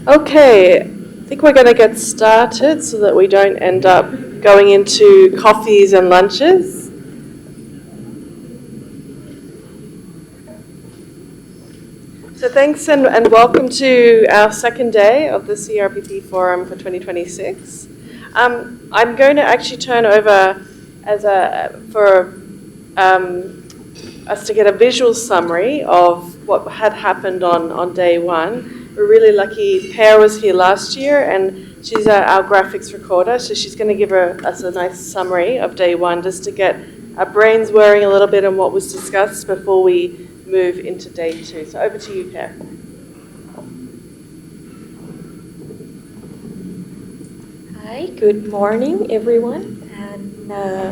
Okay, I think we're going to get started so that we don't end up going into coffees and lunches. So thanks and welcome to our second day of the CRPP Forum for 2026. I'm going to actually turn over for us to get a visual summary of what had happened on day one. We're really lucky Pear was here last year and she's our graphics recorder, so she's going to give us a nice summary of day one just to get our brains whirring a little bit on what was discussed before we move into day two. So over to you, Pear. Hi, good morning, everyone.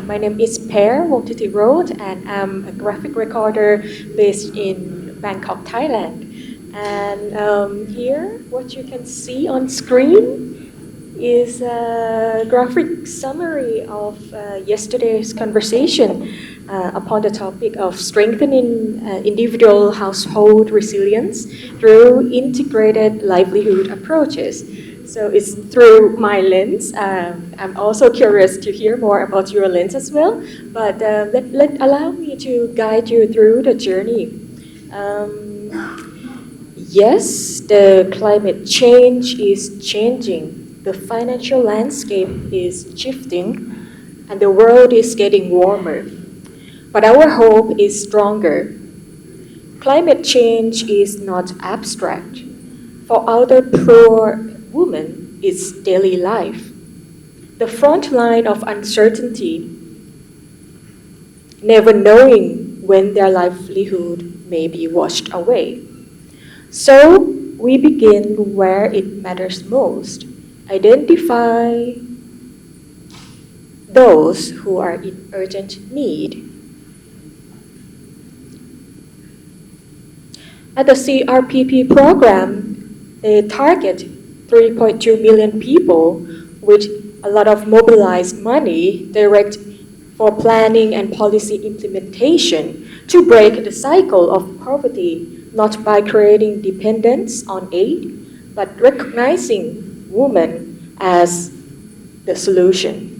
My name is Pear Wongtitiroth, and I'm a graphic recorder based in Bangkok, Thailand. And here, what you can see on screen is a graphic summary of yesterday's conversation upon the topic of strengthening individual household resilience through integrated livelihood approaches. So it's through my lens. I'm also curious to hear more about your lens as well, but allow me to guide you through the journey. Yes, the climate change is changing. The financial landscape is shifting, and the world is getting warmer. But our hope is stronger. Climate change is not abstract. For other poor women, it's daily life. The front line of uncertainty, never knowing when their livelihood may be washed away. So we begin where it matters most. Identify those who are in urgent need. At the CRPP program, they target 3.2 million people with a lot of mobilized money direct for planning and policy implementation to break the cycle of poverty, not by creating dependence on aid, but recognizing women as the solution.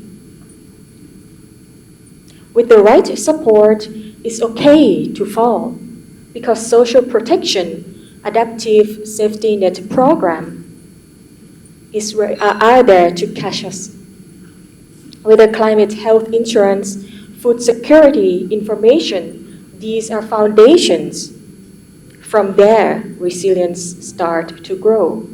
With the right support, it's okay to fall, because social protection, adaptive safety net program are there to catch us. Whether climate health insurance, food security, information, these are foundations. From there, resilience starts to grow.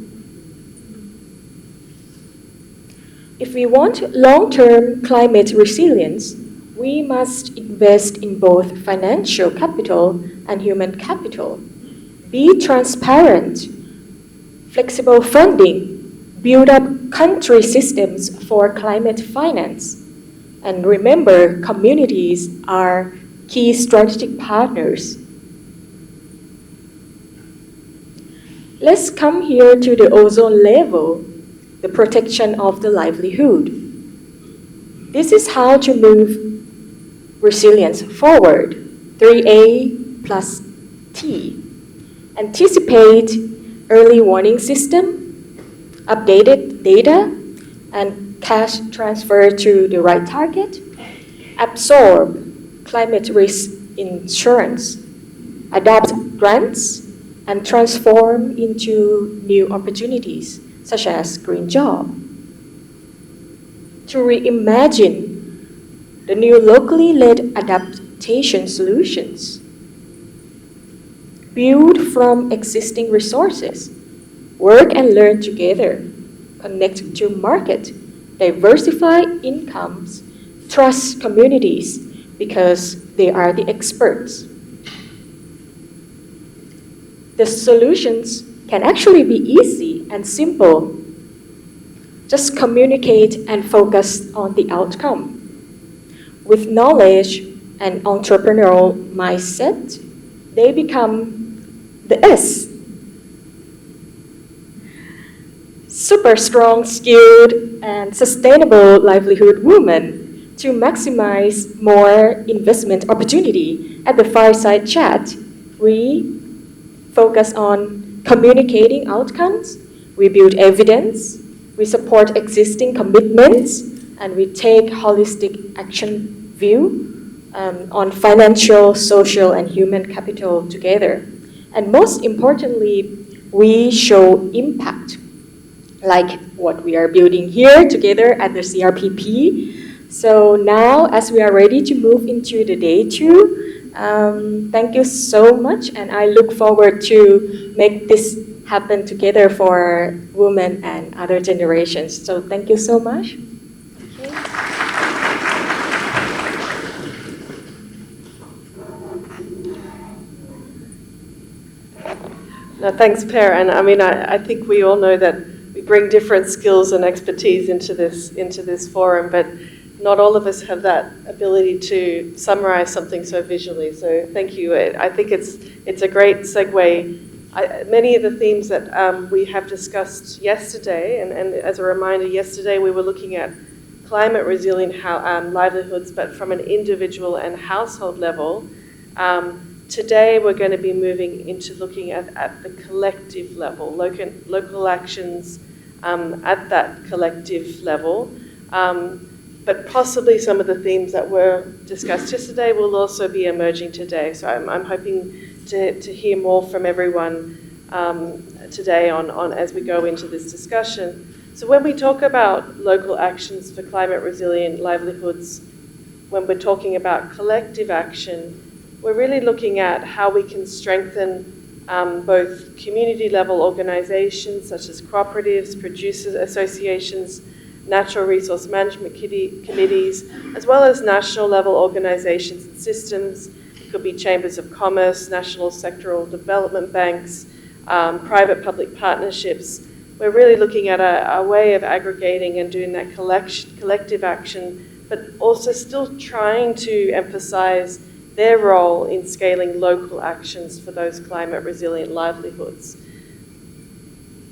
If we want long-term climate resilience, we must invest in both financial capital and human capital. Be transparent, flexible funding, build up country systems for climate finance. And remember, communities are key strategic partners. Let's come here to the ozone level, the protection of the livelihood. This is how to move resilience forward. 3A plus T. Anticipate early warning system, updated data, and cash transfer to the right target. Absorb climate risk insurance. Adapt grants and transform into new opportunities, such as green job. To reimagine the new locally led adaptation solutions. Build from existing resources. Work and learn together. Connect to market. Diversify incomes. Trust communities because they are the experts. The solutions can actually be easy and simple. Just communicate and focus on the outcome. With knowledge and entrepreneurial mindset, they become the S. Super strong, skilled, and sustainable livelihood women to maximize more investment opportunity. At the Fireside Chat, we focus on communicating outcomes we build evidence, we support existing commitments, and we take holistic action view on financial, social, and human capital together. And most importantly, we show impact, like what we are building here together at the CRPP. So now, as we are ready to move into the day two, thank you so much, and I look forward to make this happen together for women and other generations. So thank you so much. No, thanks, Per. And I mean, I think we all know that we bring different skills and expertise into this forum, but not all of us have that ability to summarize something so visually. So thank you. I think it's a great segue. Many of the themes that we have discussed yesterday, and as a reminder, yesterday we were looking at climate resilient livelihoods, but from an individual and household level. Today we're going to be moving into looking at the collective level, local actions at that collective level. But possibly some of the themes that were discussed yesterday will also be emerging today. So I'm hoping to hear more from everyone today on as we go into this discussion. So when we talk about local actions for climate resilient livelihoods, when we're talking about collective action, we're really looking at how we can strengthen both community-level organizations such as cooperatives, producers associations, natural resource management committees, as well as national-level organizations and systems. It could be chambers of commerce, national sectoral development banks, private-public partnerships. We're really looking at a way of aggregating and doing that collective action, but also still trying to emphasize their role in scaling local actions for those climate resilient livelihoods.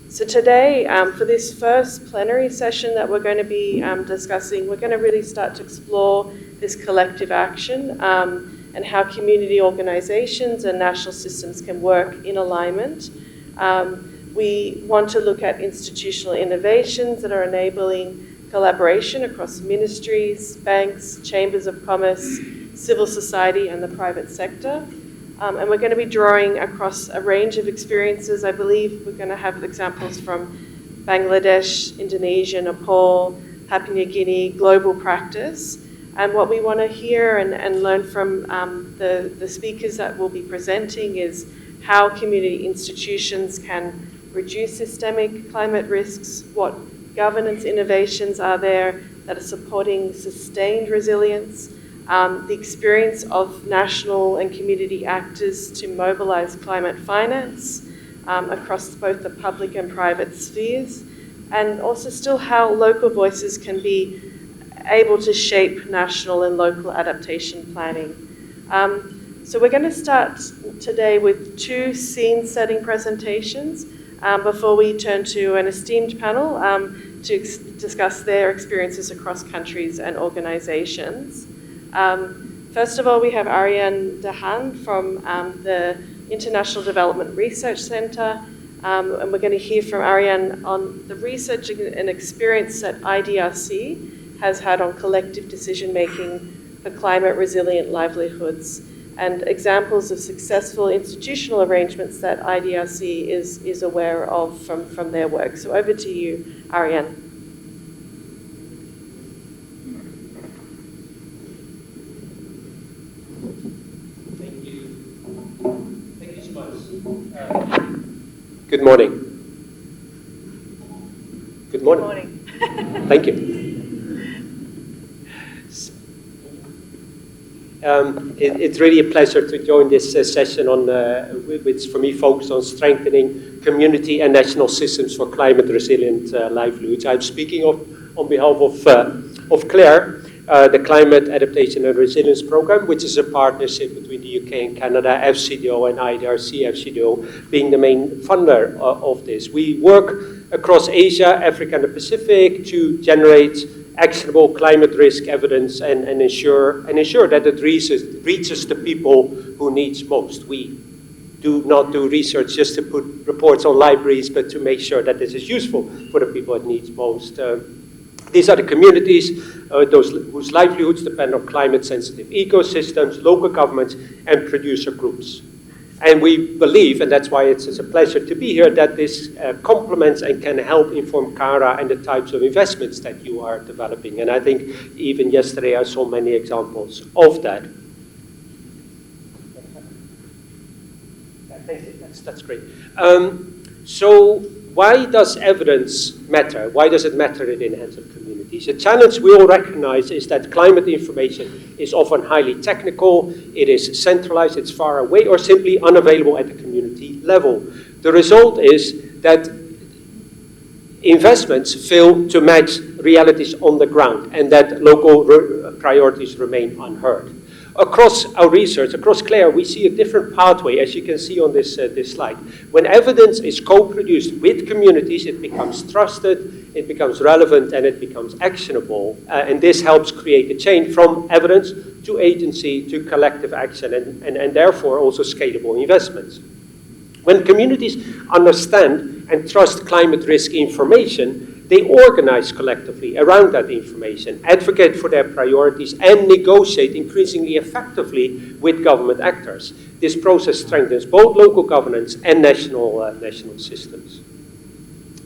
So today, for this first plenary session that we're going to be discussing, we're going to really start to explore this collective action and how community organizations and national systems can work in alignment. We want to look at institutional innovations that are enabling collaboration across ministries, banks, chambers of commerce, civil society, and the private sector. And we're going to be drawing across a range of experiences. I believe we're going to have examples from Bangladesh, Indonesia, Nepal, Papua New Guinea, global practice. And what we want to hear and learn from the speakers that will be presenting is how community institutions can reduce systemic climate risks, what governance innovations are there that are supporting sustained resilience, the experience of national and community actors to mobilize climate finance across both the public and private spheres, and also still how local voices can be able to shape national and local adaptation planning. So we're going to start today with two scene-setting presentations before we turn to an esteemed panel to discuss their experiences across countries and organizations. First of all, we have Ariane Dahan from the International Development Research Center, and we're going to hear from Ariane on the research and experience that IDRC has had on collective decision-making for climate-resilient livelihoods, and examples of successful institutional arrangements that IDRC is aware of from their work. So over to you, Ariane. Good morning. Good morning. Good morning. Thank you. It's really a pleasure to join this session on, which for me focused on strengthening community and national systems for climate resilient livelihoods. I'm speaking on behalf of Claire, the Climate Adaptation and Resilience Program, which is a partnership between the UK and Canada, FCDO and IDRC, FCDO being the main funder of this. We work across Asia, Africa and the Pacific to generate actionable climate risk evidence and ensure that it reaches the people who needs most. We do not do research just to put reports on libraries, but to make sure that this is useful for the people it needs most. These are the communities those whose livelihoods depend on climate-sensitive ecosystems, local governments, and producer groups. And we believe, and that's why it's a pleasure to be here, that this complements and can help inform CARA and the types of investments that you are developing. And I think even yesterday I saw many examples of that. That's great. So why does evidence matter? Why does it matter in the hands of communities? A challenge we all recognize is that climate information is often highly technical, it is centralized, it's far away, or simply unavailable at the community level. The result is that investments fail to match realities on the ground and that local priorities remain unheard. Across our research, across CLARE, we see a different pathway, as you can see on this slide. When evidence is co-produced with communities, it becomes trusted, it becomes relevant, and it becomes actionable. And this helps create a chain from evidence to agency to collective action, and therefore also scalable investments. When communities understand and trust climate risk information, they organize collectively around that information, advocate for their priorities, and negotiate increasingly effectively with government actors. This process strengthens both local governance and national systems.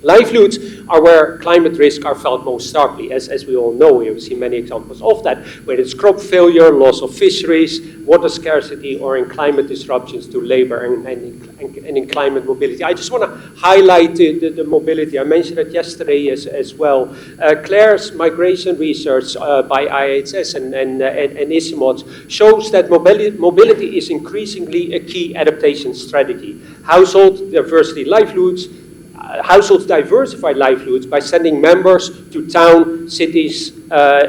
Livelihoods are where climate risks are felt most starkly, as we all know. We see many examples of that, whether it's crop failure, loss of fisheries, water scarcity, or in climate disruptions to labor and in climate mobility. I just want to highlight the mobility. I mentioned it yesterday as well. Claire's migration research by IHS and ISIMOD shows that mobility is increasingly a key adaptation strategy. Households diversify livelihoods by sending members to cities,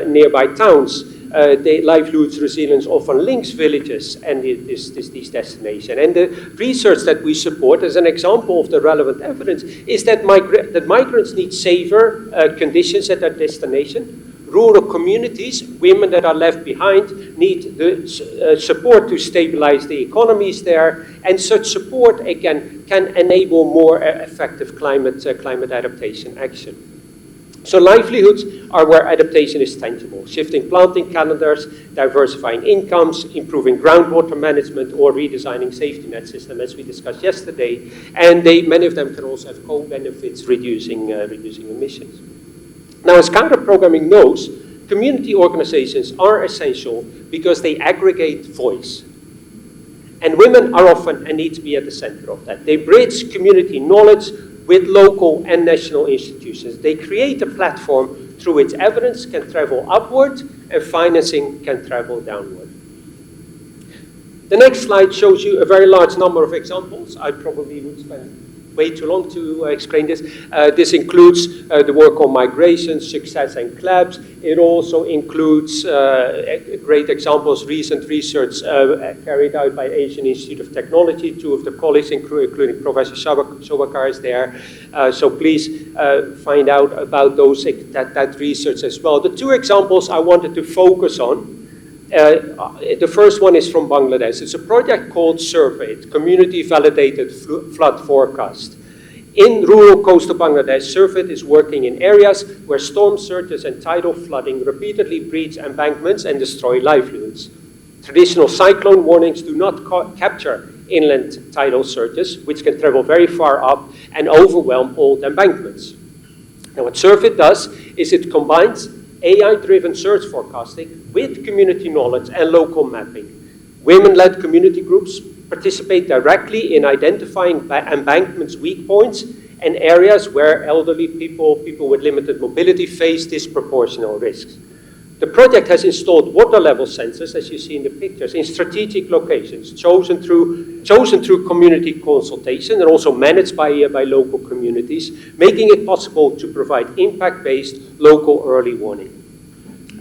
nearby towns. Livelihoods resilience often links villages and these destinations. And the research that we support as an example of the relevant evidence is that migrants need safer conditions at their destination. Rural communities, women that are left behind, need the support to stabilize the economies there, and such support, again, can enable more effective climate adaptation action. So livelihoods are where adaptation is tangible, shifting planting calendars, diversifying incomes, improving groundwater management, or redesigning safety net system, as we discussed yesterday, and many of them can also have co-benefits, reducing emissions. Now, as counter-programming knows, community organizations are essential because they aggregate voice. And women are often and need to be at the center of that. They bridge community knowledge with local and national institutions. They create a platform through which evidence can travel upward and financing can travel downward. The next slide shows you a very large number of examples. I probably would spend way too long to explain this. This includes the work on migration, success, and collapse. It also includes great examples, recent research carried out by Asian Institute of Technology. Two of the colleagues, including Professor Shobakar, is there. So please find out about that research as well. The two examples I wanted to focus on, the first one is from Bangladesh. It's a project called Surveyed, Community Validated Flood Forecast. In rural coastal Bangladesh, Surveyed is working in areas where storm surges and tidal flooding repeatedly breach embankments and destroy livelihoods. Traditional cyclone warnings do not capture inland tidal surges, which can travel very far up and overwhelm old embankments. Now, what Surveyed does is it combines AI-driven search forecasting with community knowledge and local mapping. Women-led community groups participate directly in identifying embankments' weak points and areas where elderly people with limited mobility face disproportional risks. The project has installed water level sensors, as you see in the pictures, in strategic locations, chosen through community consultation and also managed by local communities, making it possible to provide impact-based local early warning.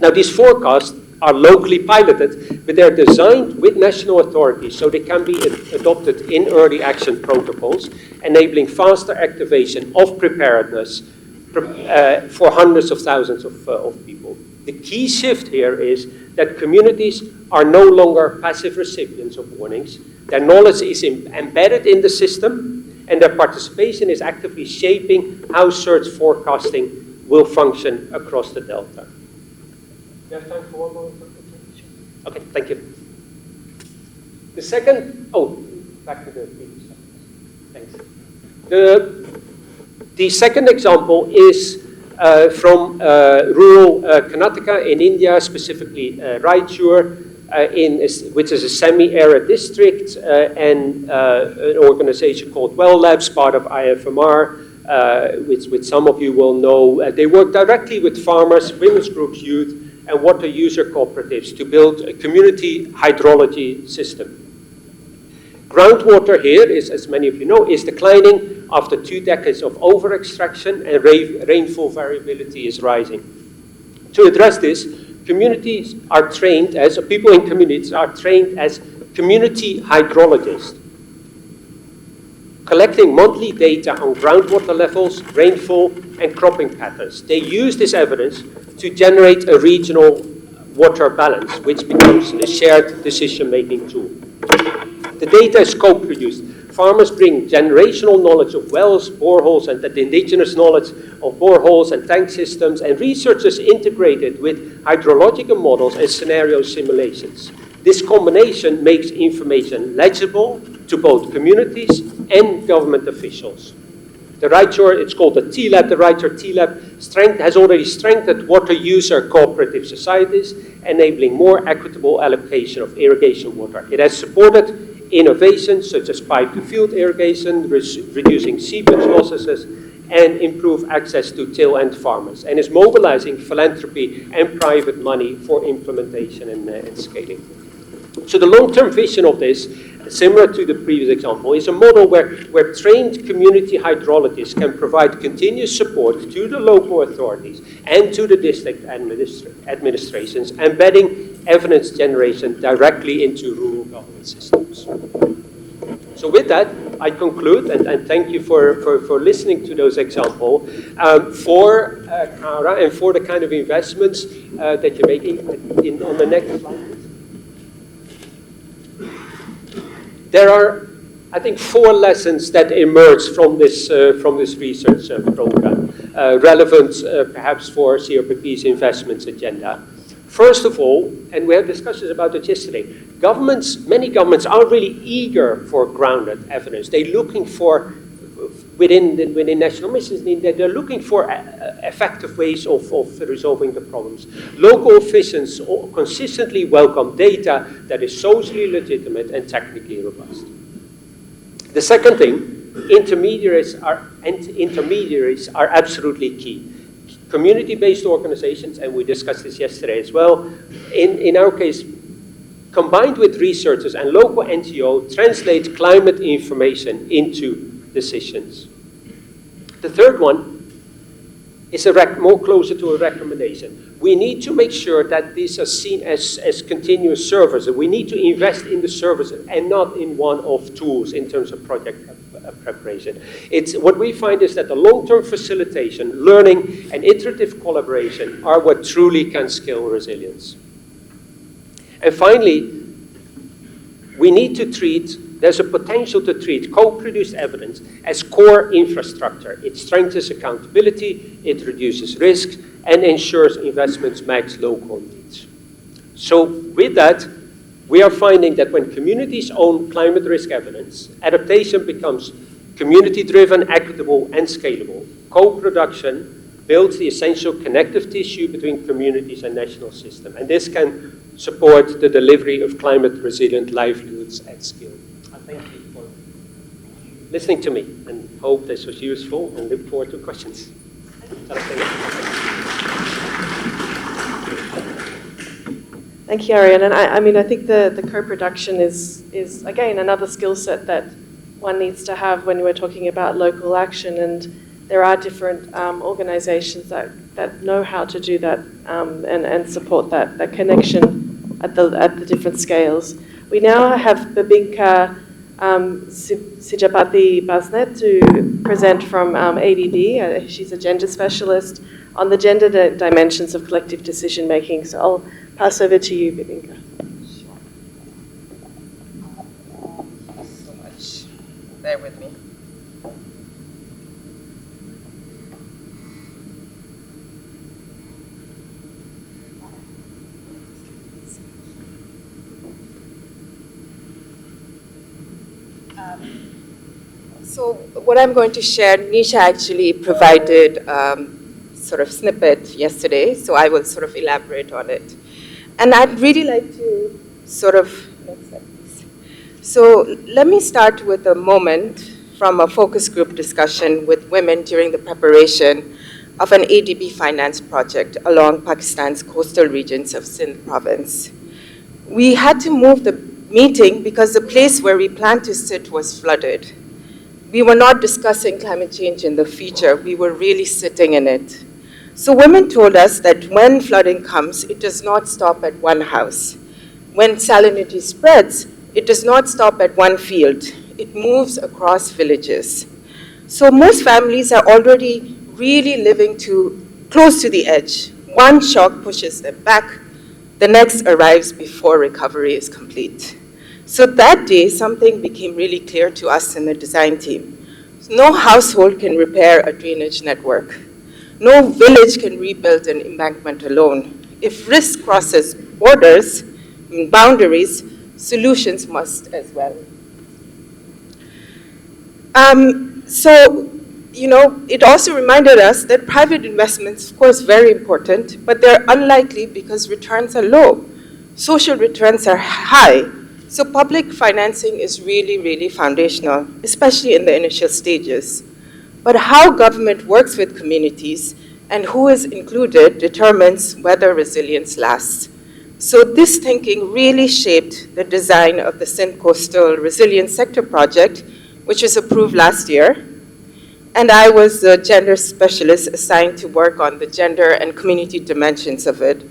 Now, these forecasts are locally piloted, but they're designed with national authorities so they can be adopted in early action protocols, enabling faster activation of preparedness for hundreds of thousands of people. The key shift here is that communities are no longer passive recipients of warnings. Their knowledge is embedded in the system, and their participation is actively shaping how search forecasting will function across the Delta. You have time for one more? Okay, thank you. The second, back to the previous slide. Thanks. The second example is from rural Karnataka in India, specifically Raichur, which is a semi-arid district, and an organization called Well Labs, part of IFMR, which some of you will know. They work directly with farmers, women's groups, youth, and water user cooperatives to build a community hydrology system. Groundwater here is, as many of you know, is declining after 2 decades of over-extraction, and rainfall variability is rising. To address this, communities are trained as, people in communities are trained as community hydrologists, collecting monthly data on groundwater levels, rainfall, and cropping patterns. They use this evidence to generate a regional water balance, which becomes a shared decision-making tool. The data is co-produced. Farmers bring generational knowledge of wells, boreholes, and the indigenous knowledge of boreholes and tank systems, and researchers integrate it with hydrological models and scenario simulations. This combination makes information legible to both communities and government officials. The Raichur, it's called the T-Lab, the Raichur T-Lab has already strengthened water user cooperative societies, enabling more equitable allocation of irrigation water. It has supported innovations such as pipe-to-field irrigation, reducing seepage losses, and improve access to till-end farmers, and is mobilizing philanthropy and private money for implementation and scaling. So the long-term vision of this, similar to the previous example, is a model where trained community hydrologists can provide continuous support to the local authorities and to the district administrations, embedding evidence generation directly into rural government systems. So with that, I conclude, and thank you for listening to those examples. For Cara and for the kind of investments that you're making, on the next slide. There are, I think, 4 lessons that emerge from this research program, relevant perhaps for CRPP's investments agenda. First of all, and we had discussions about it yesterday, many governments are really eager for grounded evidence. They're looking for, within national missions, they're looking for effective ways of resolving the problems. Local officials consistently welcome data that is socially legitimate and technically robust. The second thing, intermediaries are absolutely key. Community-based organizations, and we discussed this yesterday as well, in our case, combined with researchers and local NGO, translate climate information into decisions. The third one is more closer to a recommendation. We need to make sure that these are seen as continuous services. We need to invest in the services and not in one-off tools in terms of project preparation. What we find is that the long-term facilitation, learning, and iterative collaboration are what truly can scale resilience. And finally, there's a potential to treat co-produced evidence as core infrastructure. It strengthens accountability, it reduces risks, and ensures investments match local needs. So with that, we are finding that when communities own climate risk evidence, adaptation becomes community-driven, equitable, and scalable. Co-production builds the essential connective tissue between communities and national systems, and this can support the delivery of climate-resilient livelihoods at scale. I thank you for listening to me, and hope this was useful, and look forward to questions. Thank you, Ariane. And I think the co-production is again another skill set that one needs to have when we're talking about local action, and there are different organizations that know how to do that and support that connection at the different scales. We now have Babinka Sijapati Basnet to present from ADB. She's a gender specialist on the gender dimensions of collective decision making. So I'll pass over to you, Bibinka. So much. Bear with me. So what I'm going to share, Nisha actually provided sort of snippet yesterday, so I will sort of elaborate on it. And I'd really like to sort of, next slide, please. So let me start with a moment from a focus group discussion with women during the preparation of an ADB finance project along Pakistan's coastal regions of Sindh province. We had to move the meeting because the place where we planned to sit was flooded. We were not discussing climate change in the future, we were really sitting in it. So women told us that when flooding comes, it does not stop at one house. When salinity spreads, it does not stop at one field. It moves across villages. So most families are already really living close to the edge. One shock pushes them back, the next arrives before recovery is complete. So that day, something became really clear to us in the design team. No household can repair a drainage network. No village can rebuild an embankment alone. If risk crosses borders, boundaries, solutions must as well. It also reminded us that private investments, of course, very important, but they're unlikely because returns are low. Social returns are high. So public financing is really, really foundational, especially in the initial stages. But how government works with communities and who is included determines whether resilience lasts. So this thinking really shaped the design of the Sindh Coastal Resilience Sector Project, which was approved last year. And I was the gender specialist assigned to work on the gender and community dimensions of it.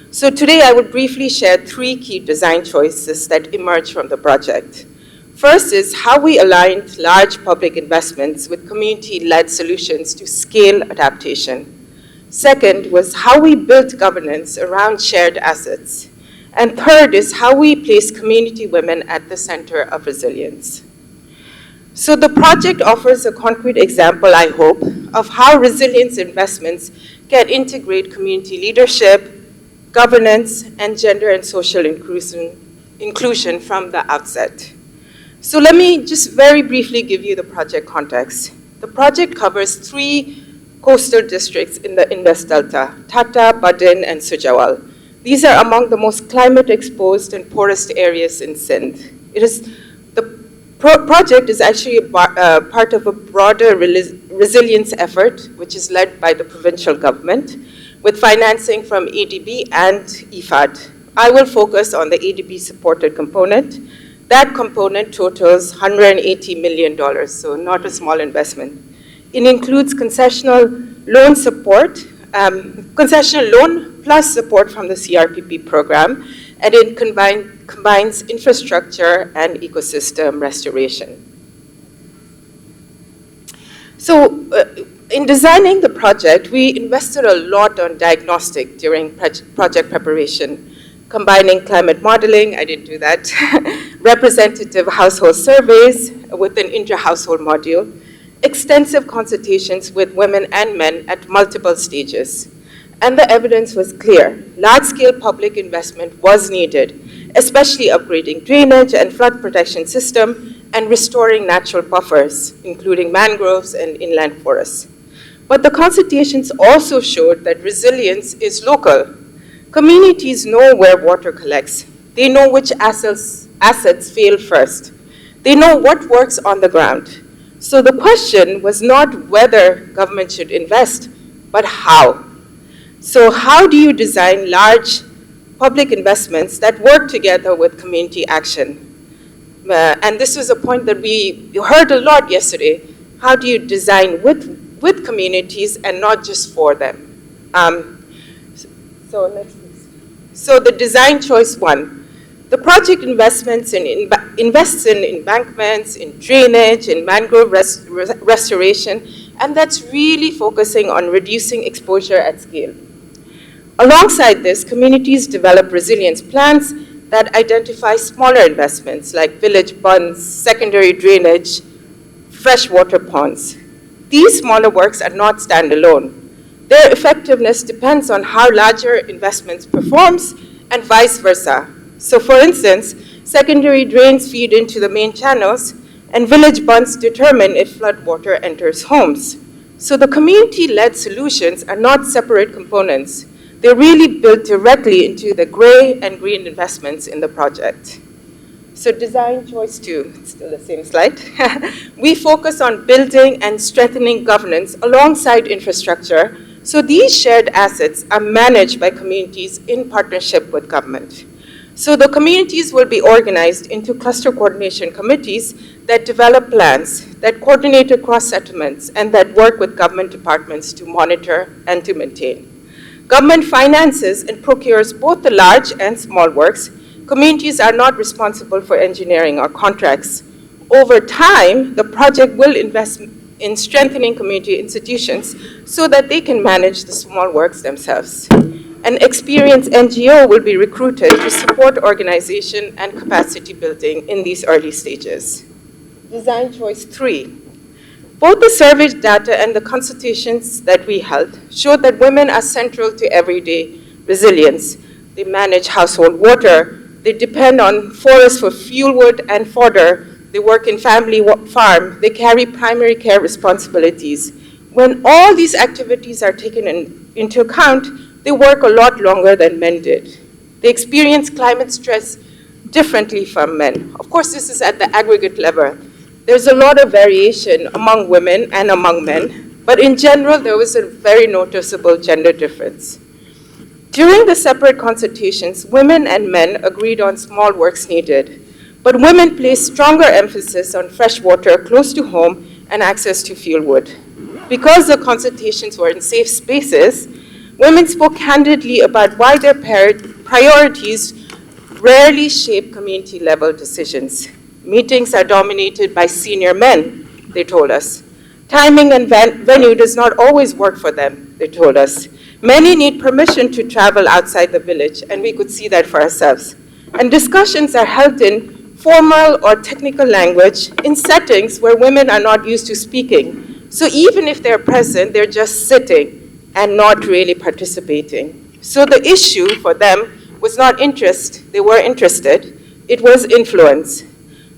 So today I will briefly share 3 key design choices that emerged from the project. First is how we aligned large public investments with community-led solutions to scale adaptation. Second was how we built governance around shared assets. And third is how we place community women at the center of resilience. So the project offers a concrete example, I hope, of how resilience investments can integrate community leadership, governance, and gender and social inclusion from the outset. So let me just very briefly give you the project context. The project covers 3 coastal districts in the Indus Delta, Tata, Badin, and Sujawal. These are among the most climate-exposed and poorest areas in Sindh. The project is actually part of a broader resilience effort, which is led by the provincial government, with financing from ADB and IFAD. I will focus on the ADB-supported component. That component totals $180 million, so not a small investment. It includes concessional loan support, concessional loan plus support from the CRPP program, and it combines infrastructure and ecosystem restoration. So in designing the project, we invested a lot on diagnostic during project preparation, combining climate modeling, I didn't do that, representative household surveys with an inter-household module, extensive consultations with women and men at multiple stages. And the evidence was clear. Large-scale public investment was needed, especially upgrading drainage and flood protection system and restoring natural buffers, including mangroves and inland forests. But the consultations also showed that resilience is local. Communities know where water collects. They know which assets fail first. They know what works on the ground. So the question was not whether government should invest, but how. So how do you design large public investments that work together with community action? And this was a point that we heard a lot yesterday. How do you design with communities and not just for them? So next, please. So the design choice 1. The project invests in embankments, in drainage, in mangrove restoration, and that's really focusing on reducing exposure at scale. Alongside this, communities develop resilience plans that identify smaller investments like village bunds, secondary drainage, freshwater ponds. These smaller works are not standalone. Their effectiveness depends on how larger investments performs and vice versa. So for instance, secondary drains feed into the main channels and village bunds determine if floodwater enters homes. So the community-led solutions are not separate components. They're really built directly into the gray and green investments in the project. So design choice 2, it's still the same slide. We focus on building and strengthening governance alongside infrastructure, so these shared assets are managed by communities in partnership with government. So the communities will be organized into cluster coordination committees that develop plans, that coordinate across settlements, and that work with government departments to monitor and to maintain. Government finances and procures both the large and small works. Communities are not responsible for engineering or contracts. Over time, the project will invest in strengthening community institutions so that they can manage the small works themselves. An experienced NGO will be recruited to support organization and capacity building in these early stages. Design choice 3. Both the survey data and the consultations that we held showed that women are central to everyday resilience. They manage household water. They depend on forests for fuel wood and fodder. They work in family farm. They carry primary care responsibilities. When all these activities are taken into account, they work a lot longer than men did. They experience climate stress differently from men. Of course, this is at the aggregate level. There's a lot of variation among women and among men, but in general, there was a very noticeable gender difference. During the separate consultations, women and men agreed on small works needed, but women placed stronger emphasis on fresh water close to home and access to fuel wood. Because the consultations were in safe spaces, women spoke candidly about why their priorities rarely shape community-level decisions. Meetings are dominated by senior men, they told us. Timing and venue does not always work for them, they told us. Many need permission to travel outside the village, and we could see that for ourselves. And discussions are held in formal or technical language in settings where women are not used to speaking. So even if they're present, they're just sitting and not really participating. So the issue for them was not interest, they were interested, it was influence.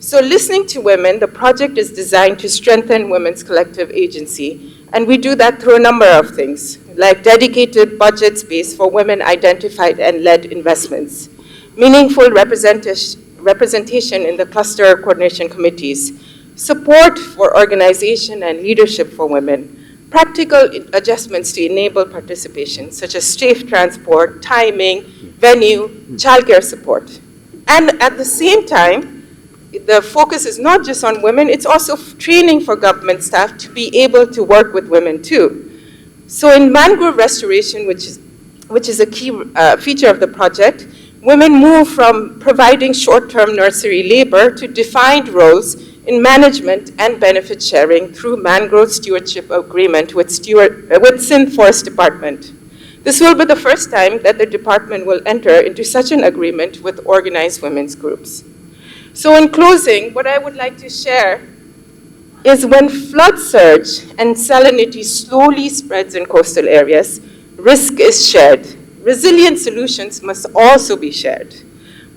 So listening to women, the project is designed to strengthen women's collective agency, and we do that through a number of things, like dedicated budget space for women identified and led investments, meaningful representation in the cluster coordination committees, support for organization and leadership for women, practical adjustments to enable participation, such as safe transport, timing, venue, childcare support. And at the same time, the focus is not just on women, it's also training for government staff to be able to work with women too. So in mangrove restoration, which is a key feature of the project, women move from providing short-term nursery labor to defined roles in management and benefit sharing through mangrove stewardship agreement with Sindh Forest Department. This will be the first time that the department will enter into such an agreement with organized women's groups. So in closing, what I would like to share is when flood surge and salinity slowly spreads in coastal areas, risk is shared. Resilient solutions must also be shared.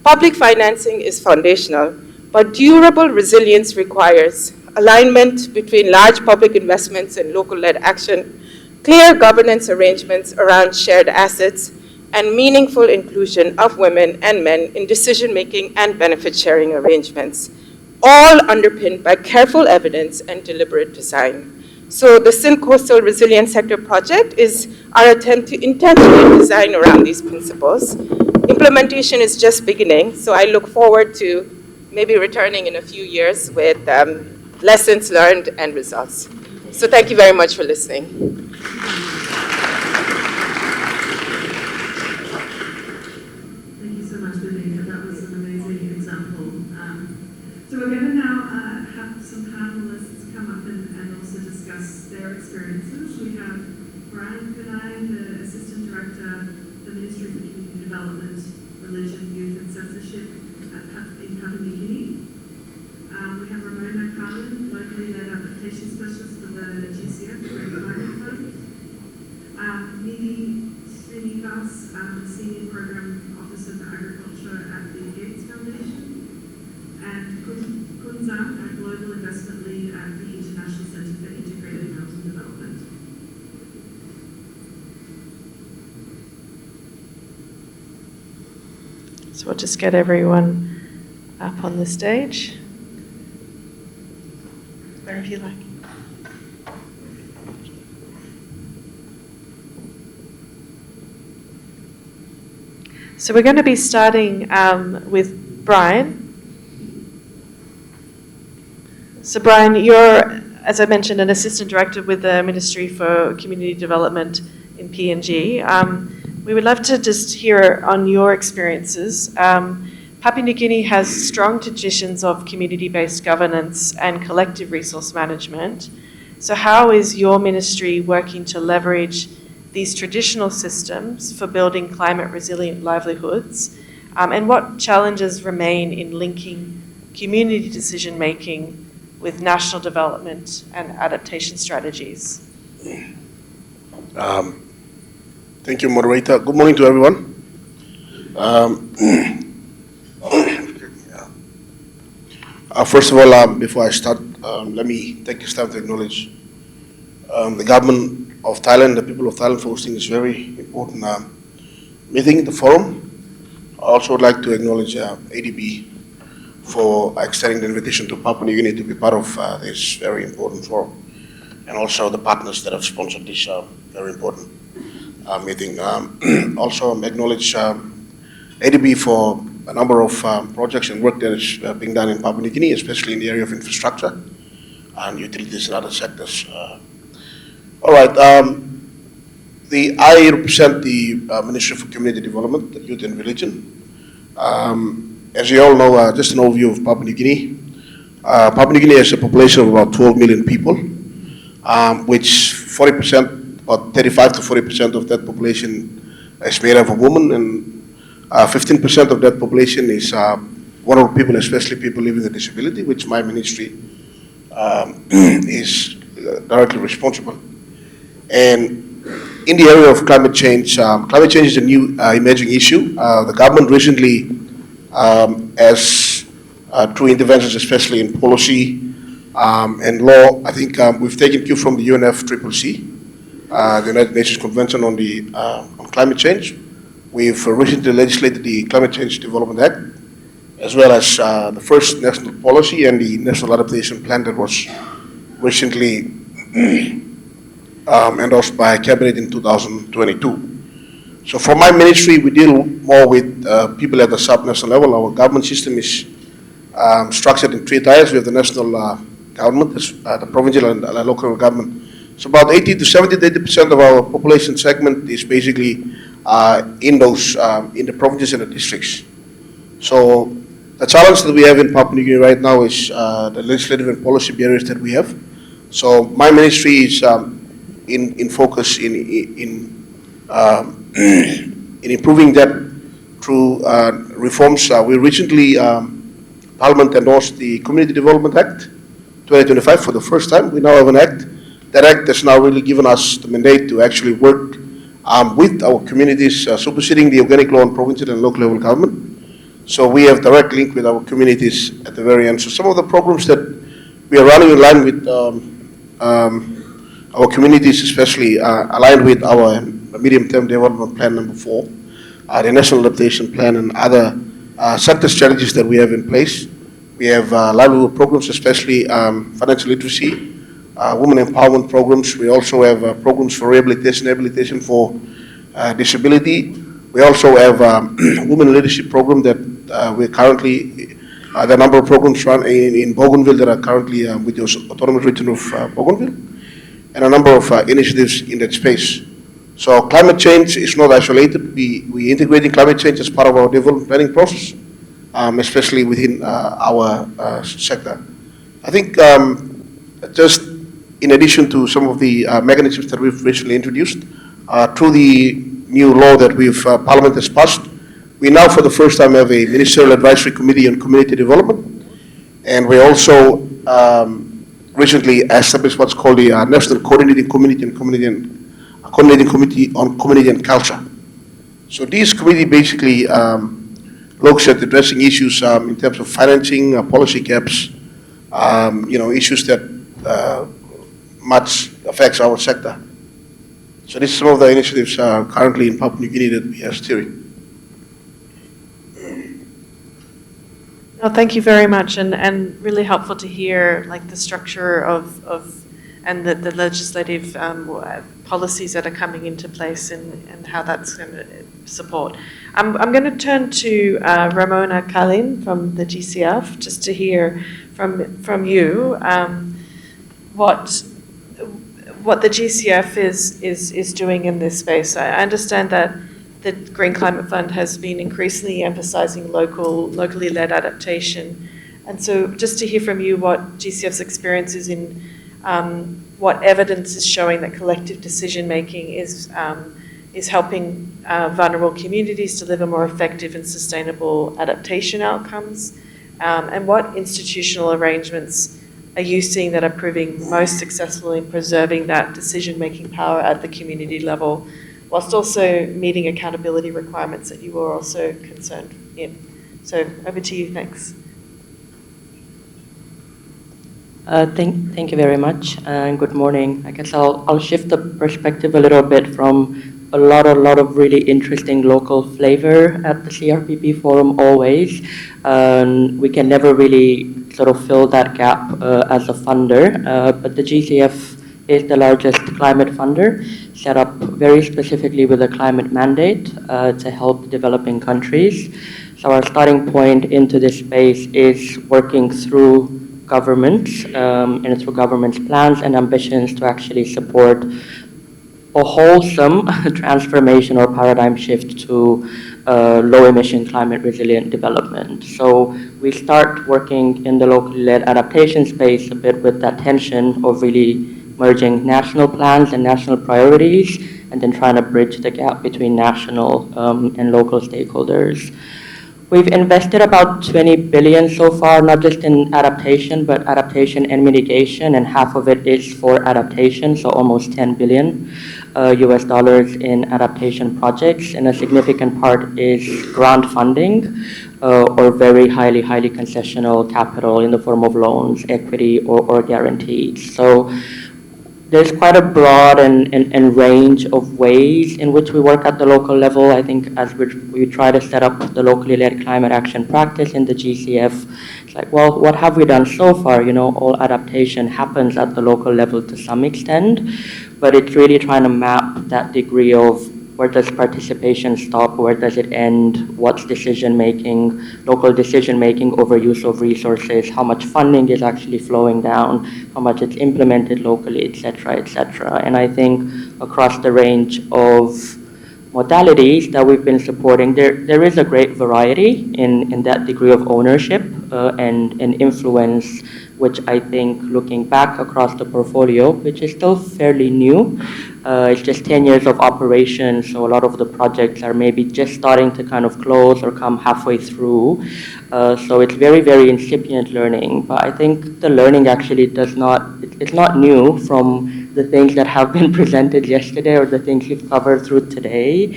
Public financing is foundational, but durable resilience requires alignment between large public investments and local-led action, clear governance arrangements around shared assets, and meaningful inclusion of women and men in decision-making and benefit-sharing arrangements, all underpinned by careful evidence and deliberate design. So the Sindh Coastal Resilience Sector Project is our attempt to intentionally design around these principles. Implementation is just beginning, so I look forward to maybe returning in a few years with lessons learned and results. So thank you very much for listening. Thank you so much, Viveka. That was an amazing So we're going to now have some panelists come up and also discuss their experiences. We have Brian Kanai, the Assistant Director, the Ministry for Community Development, Religion, Youth and Censorship in Papua New Guinea. We have Ramona Carlin, locally led application specialist for the GCF, the Great Climate Fund. Nidhi Srinivas, Senior Program Officer for Agriculture at the Gates Foundation. And Kun Zhang, a Global Investment Lead at the International Centre for Integrated Housing Development. So we'll just get everyone up on the stage. Wherever you like. So we're going to be starting with Brian. So Brian, you're, as I mentioned, an assistant director with the Ministry for Community Development in PNG. We would love to just hear on your experiences. Papua New Guinea has strong traditions of community-based governance and collective resource management. So how is your ministry working to leverage these traditional systems for building climate-resilient livelihoods? And what challenges remain in linking community decision-making with national development and adaptation strategies? Thank you, moderator. Good morning to everyone. First of all, before I start, let me take this time to acknowledge the government of Thailand, the people of Thailand, for hosting this very important meeting, the forum. I also would like to acknowledge ADB for extending the invitation to Papua New Guinea to be part of this very important forum, and also the partners that have sponsored this very important meeting. Also acknowledge ADB for a number of projects and work that is being done in Papua New Guinea, especially in the area of infrastructure and utilities and other sectors. All right, I represent the Ministry for Community Development, Youth and Religion. As you all know, just an overview of Papua New Guinea. Papua New Guinea has a population of about 12 million people, which 40%, about 35 to 40% of that population is made up of women, and 15% of that population is vulnerable people, especially people living with a disability, which my ministry is directly responsible. And in the area of climate change is a new emerging issue. The government recently, as through interventions, especially in policy and law, I think we've taken cue from the UNFCCC, the United Nations Convention on Climate Change. We've recently legislated the Climate Change Development Act, as well as the first national policy and the National Adaptation Plan that was recently endorsed by Cabinet in 2022. So for my ministry, we deal more with people at the sub-national level. Our government system is structured in three tiers. We have the national government, the provincial and local government. So about 80% of our population segment is basically in the provinces and the districts. So the challenge that we have in Papua New Guinea right now is the legislative and policy barriers that we have. So my ministry is in focus in improving that through reforms. We recently, Parliament endorsed the Community Development Act 2025 for the first time. We now have an act. That act has now really given us the mandate to actually work with our communities, superseding the organic law on provincial and local level government. So we have direct link with our communities at the very end. So some of the programs that we are running in line with our communities, especially aligned with our medium-term development plan number 4, the national adaptation plan and other sector strategies that we have in place. We have livelihood programs, especially financial literacy, women empowerment programs. We also have programs for rehabilitation for disability. We also have women leadership program that we're currently, there are a number of programs run in Bougainville that are currently with the autonomous region of Bougainville, and a number of initiatives in that space. So climate change is not isolated. We integrating climate change as part of our development planning process. especially within our sector. I think just in addition to some of the mechanisms that we've recently introduced, through the new law that Parliament has passed, we now for the first time have a Ministerial Advisory Committee on Community Development, and we also recently established what's called the National Coordinating Committee on Community and Culture. So this committee basically looks at addressing issues in terms of financing, policy gaps, issues that much affects our sector. So this is some of the initiatives currently in Papua New Guinea that we are steering. Oh, thank you very much, and really helpful to hear like the structure of and the legislative policies that are coming into place and how that's going to support. I'm going to turn to Ramona Kalin from the GCF just to hear from you what the GCF is doing in this space. I understand that the Green Climate Fund has been increasingly emphasising locally led adaptation, and so just to hear from you what GCF's experience is in what evidence is showing that collective decision making is helping vulnerable communities deliver more effective and sustainable adaptation outcomes, and what institutional arrangements are you seeing that are proving most successful in preserving that decision making power at the community level, whilst also meeting accountability requirements that you were also concerned in. So over to you, thanks. Thank you very much, and good morning. I guess I'll shift the perspective a little bit from a lot of really interesting local flavor at the CRPP forum always. We can never really sort of fill that gap as a funder, but the GCF is the largest climate funder, set up very specifically with a climate mandate to help developing countries. So our starting point into this space is working through governments and through government's plans and ambitions to actually support a wholesome transformation or paradigm shift to low-emission, climate-resilient development. So we start working in the locally led adaptation space a bit with that tension of really merging national plans and national priorities, and then trying to bridge the gap between national and local stakeholders. We've invested about 20 billion so far, not just in adaptation, but adaptation and mitigation, and half of it is for adaptation, so almost 10 billion US dollars in adaptation projects, and a significant part is grant funding or very highly concessional capital in the form of loans, equity, or guarantees. So there's quite a broad and range of ways in which we work at the local level. I think as we try to set up the locally led climate action practice in the GCF, it's like, well, what have we done so far? All adaptation happens at the local level to some extent, but it's really trying to map that degree of where does participation stop, where does it end, what's decision-making, local decision-making over use of resources, how much funding is actually flowing down, how much it's implemented locally, et cetera, and I think across the range of modalities that we've been supporting, there is a great variety in that degree of ownership and influence, which I think looking back across the portfolio, which is still fairly new, it's just 10 years of operation, so a lot of the projects are maybe just starting to kind of close or come halfway through. So it's very incipient learning, but I think the learning actually it's not new from the things that have been presented yesterday or the things we've covered through today,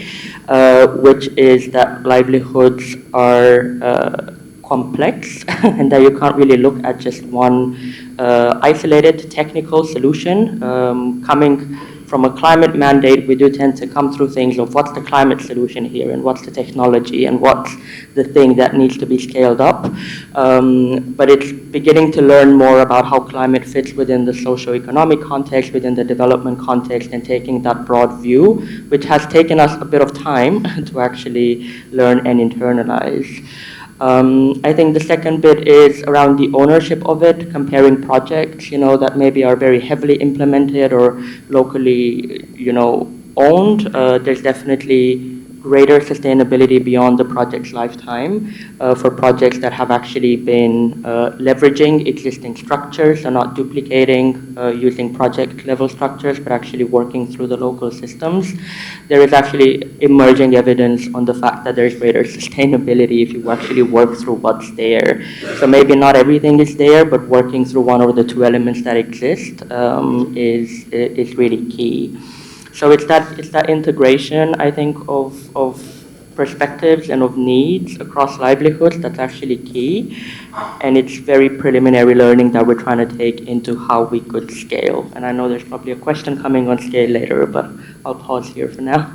which is that livelihoods are complex and that you can't really look at just one isolated technical solution. Coming from a climate mandate, we do tend to come through things of what's the climate solution here and what's the technology and what's the thing that needs to be scaled up. But it's beginning to learn more about how climate fits within the socio-economic context, within the development context, and taking that broad view, which has taken us a bit of time to actually learn and internalize. I think the second bit is around the ownership of it, comparing projects, that maybe are very heavily implemented or locally, owned. There's definitely greater sustainability beyond the project's lifetime for projects that have actually been leveraging existing structures, so not duplicating using project level structures, but actually working through the local systems. There is actually emerging evidence on the fact that there's greater sustainability if you actually work through what's there. So maybe not everything is there, but working through one or the two elements that exist is really key. So it's that integration, I think, of perspectives and of needs across livelihoods that's actually key. And it's very preliminary learning that we're trying to take into how we could scale. And I know there's probably a question coming on scale later, but I'll pause here for now.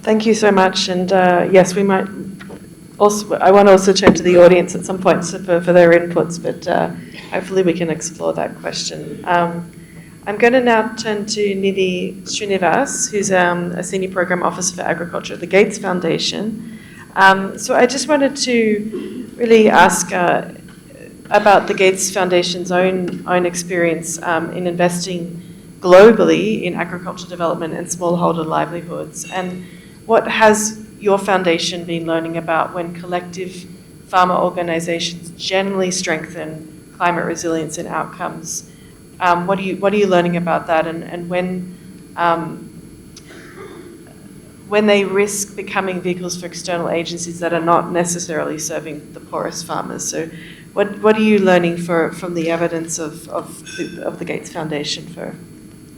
Thank you so much. And yes, we might also, I want to also turn to the audience at some point for their inputs, but hopefully we can explore that question. I'm going to now turn to Nidhi Srinivas, who's a Senior Program Officer for Agriculture at the Gates Foundation. So I just wanted to really ask about the Gates Foundation's own experience in investing globally in agricultural development and smallholder livelihoods. And what has your foundation been learning about when collective farmer organizations generally strengthen climate resilience and outcomes? What are you learning about that, and when they risk becoming vehicles for external agencies that are not necessarily serving the poorest farmers? So what are you learning from the evidence of the Gates Foundation for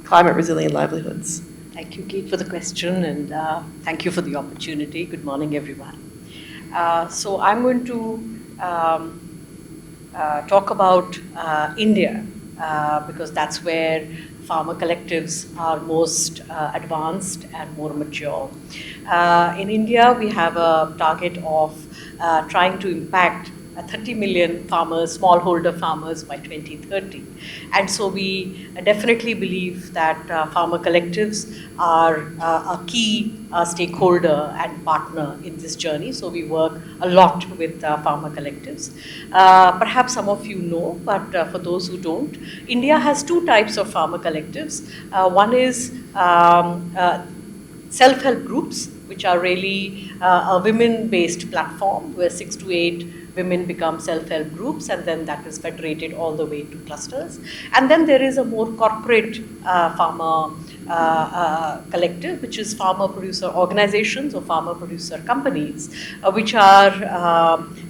climate resilient livelihoods? Thank you, Kate, for the question, and thank you for the opportunity. Good morning, everyone. So I'm going to talk about India, because that's where farmer collectives are most advanced and more mature. In India, we have a target of trying to impact 30 million farmers, smallholder farmers by 2030. And so we definitely believe that farmer collectives are a key stakeholder and partner in this journey. So we work a lot with farmer collectives. Perhaps some of you know, but for those who don't, India has two types of farmer collectives. One is self-help groups, which are really a women-based platform where 6 to 8 women become self-help groups, and then that is federated all the way to clusters. And then there is a more corporate farmer collective, which is farmer-producer organizations or farmer-producer companies, which are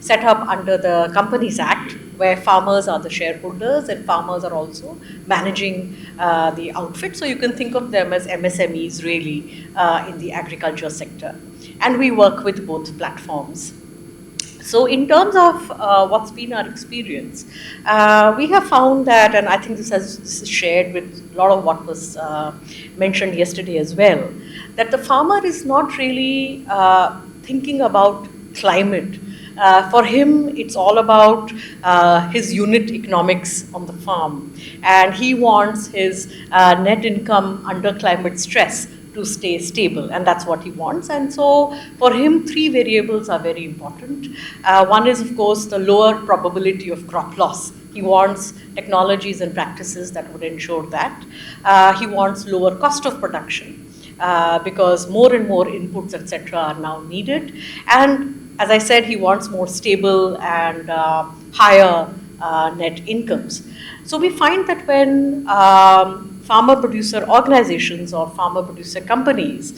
set up under the Companies Act, where farmers are the shareholders and farmers are also managing the outfit. So you can think of them as MSMEs really in the agriculture sector. And we work with both platforms. So in terms of what's been our experience, we have found that, and I think this is shared with a lot of what was mentioned yesterday as well, that the farmer is not really thinking about climate. For him, it's all about his unit economics on the farm, and he wants his net income under climate stress to stay stable, and that's what he wants. And so for him, 3 variables are very important. One is, of course, the lower probability of crop loss. He wants technologies and practices that would ensure that. He wants lower cost of production because more and more inputs, etc., are now needed. And as I said, he wants more stable and higher net incomes. So we find that when farmer-producer organizations or farmer-producer companies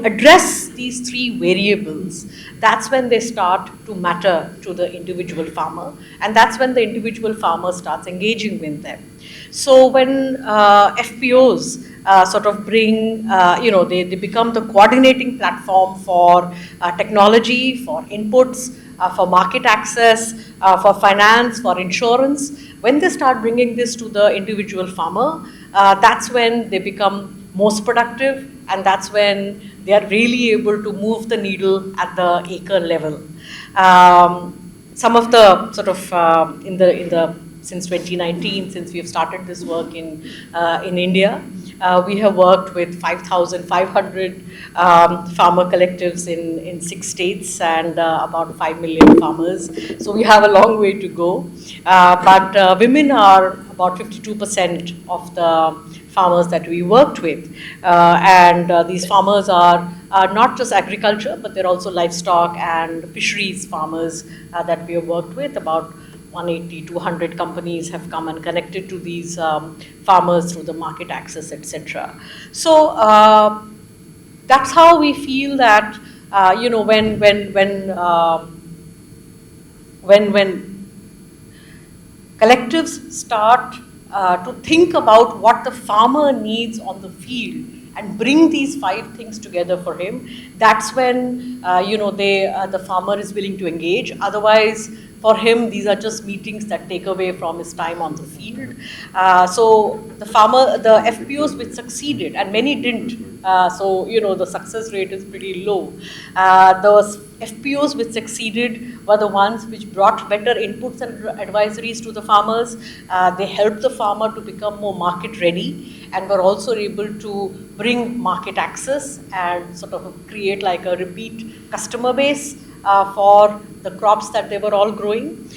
address these 3 variables, that's when they start to matter to the individual farmer, and that's when the individual farmer starts engaging with them. So when FPOs sort of bring, they become the coordinating platform for technology, for inputs, for market access, for finance, for insurance. When they start bringing this to the individual farmer, that's when they become most productive, and that's when they are really able to move the needle at the acre level. Some of the sort of since 2019, since we have started this work in India, We have worked with 5,500 farmer collectives in 6 states and about 5 million farmers. So we have a long way to go. But women are about 52% of the farmers that we worked with. And these farmers are not just agriculture, but they're also livestock and fisheries farmers that we have worked with. About 180, 200 companies have come and connected to these farmers through the market access, etc. So that's how we feel that when collectives start to think about what the farmer needs on the field and bring these 5 things together for him, that's when the farmer is willing to engage. Otherwise, for him, these are just meetings that take away from his time on the field. So the FPOs which succeeded, and many didn't, the success rate is pretty low. Those FPOs which succeeded were the ones which brought better inputs and advisories to the farmers. They helped the farmer to become more market ready, and were also able to bring market access and sort of create like a repeat customer base for the crops that they were all growing.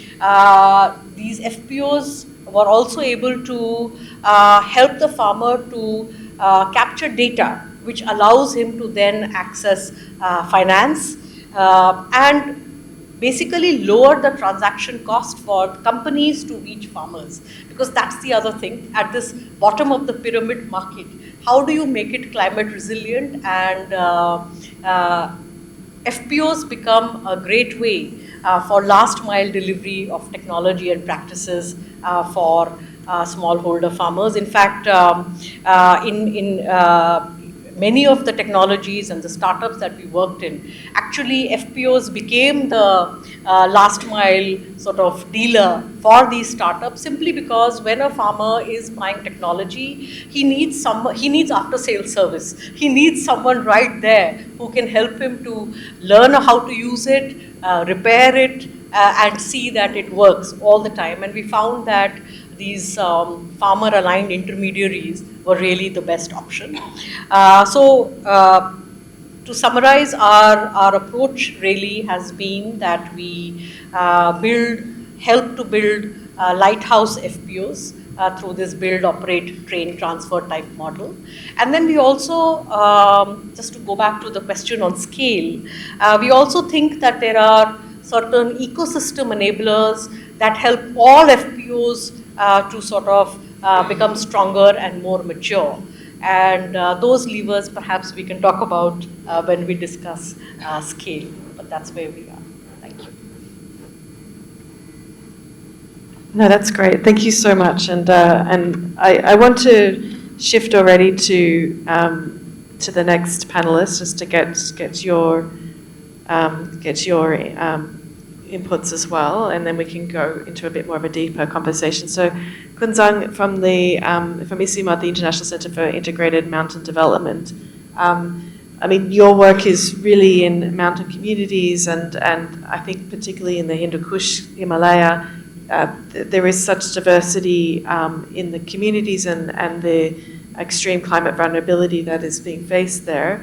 These FPOs were also able to help the farmer to capture data, which allows him to then access finance and basically lower the transaction cost for companies to reach farmers. Because that's the other thing, at this bottom of the pyramid market, how do you make it climate resilient? And FPOs become a great way for last mile delivery of technology and practices for smallholder farmers. In fact, in many of the technologies and the startups that we worked in, actually FPOs became the last mile sort of dealer for these startups, simply because when a farmer is buying technology, he needs after sales service. He needs someone right there who can help him to learn how to use it, repair it, and see that it works all the time. And we found that these farmer-aligned intermediaries were really the best option. To summarize, our approach really has been that we help to build lighthouse FPOs through this build, operate, train, transfer type model. And then we also, just to go back to the question on scale, we also think that there are certain ecosystem enablers that help all FPOs to sort of become stronger and more mature. And those levers perhaps we can talk about when we discuss scale, but that's where we are. Thank you. No, that's great. Thank you so much. And I want to shift already to the next panelist, just to get your inputs as well, and then we can go into a bit more of a deeper conversation. So, Kunzang from ICIMOD, the International Center for Integrated Mountain Development. I mean, your work is really in mountain communities, and I think particularly in the Hindu Kush Himalaya, there is such diversity in the communities and the extreme climate vulnerability that is being faced there.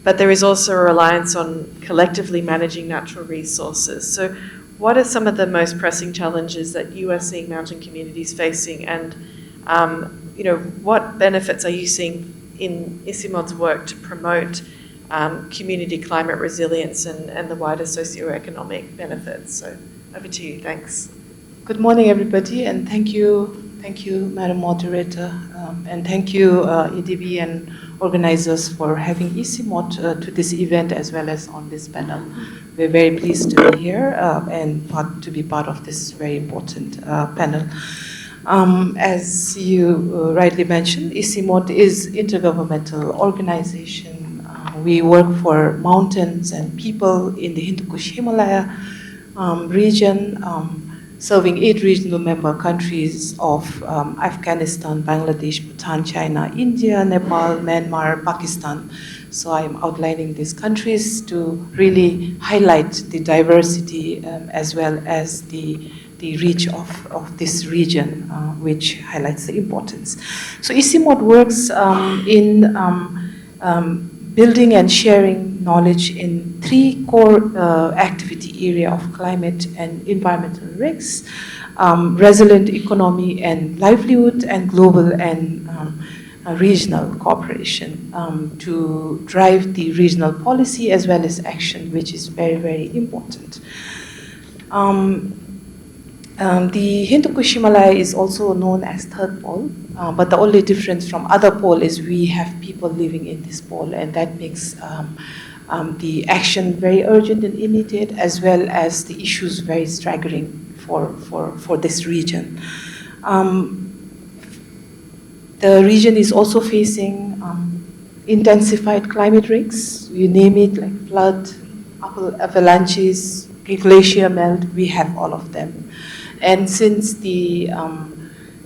But there is also a reliance on collectively managing natural resources. So what are some of the most pressing challenges that you are seeing mountain communities facing, and what benefits are you seeing in ICIMOD's work to promote community climate resilience and the wider socioeconomic benefits? So over to you, thanks. Good morning, everybody, and thank you, Madam Moderator, and thank you, EDB and organizers for having ICIMOD to this event as well as on this panel. We're very pleased to be here and to be part of this very important panel. As you rightly mentioned, ICIMOD is intergovernmental organization. We work for mountains and people in the Hindu Kush Himalaya region, serving 8 regional member countries of Afghanistan, Bangladesh, Bhutan, China, India, Nepal, Myanmar, Pakistan. So I'm outlining these countries to really highlight the diversity as well as the the reach of this region, which highlights the importance. So ICIMOD works in building and sharing knowledge in 3 core activity area of climate and environmental risks, resilient economy and livelihood, and global and regional cooperation to drive the regional policy as well as action, which is very, very important. The Hindu Kush Himalaya is also known as third pole, but the only difference from other pole is we have people living in this pole, and that makes the action very urgent and immediate, as well as the issues very staggering for this region. The region is also facing intensified climate risks. You name it, like flood, avalanches, glacier melt, we have all of them. And since the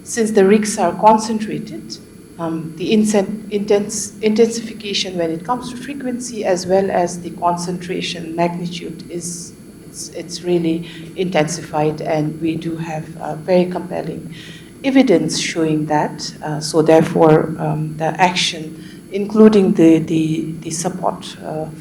risks are concentrated, the intensification when it comes to frequency as well as the concentration magnitude it's really intensified, and we do have very compelling evidence showing that. So therefore, the action, including the support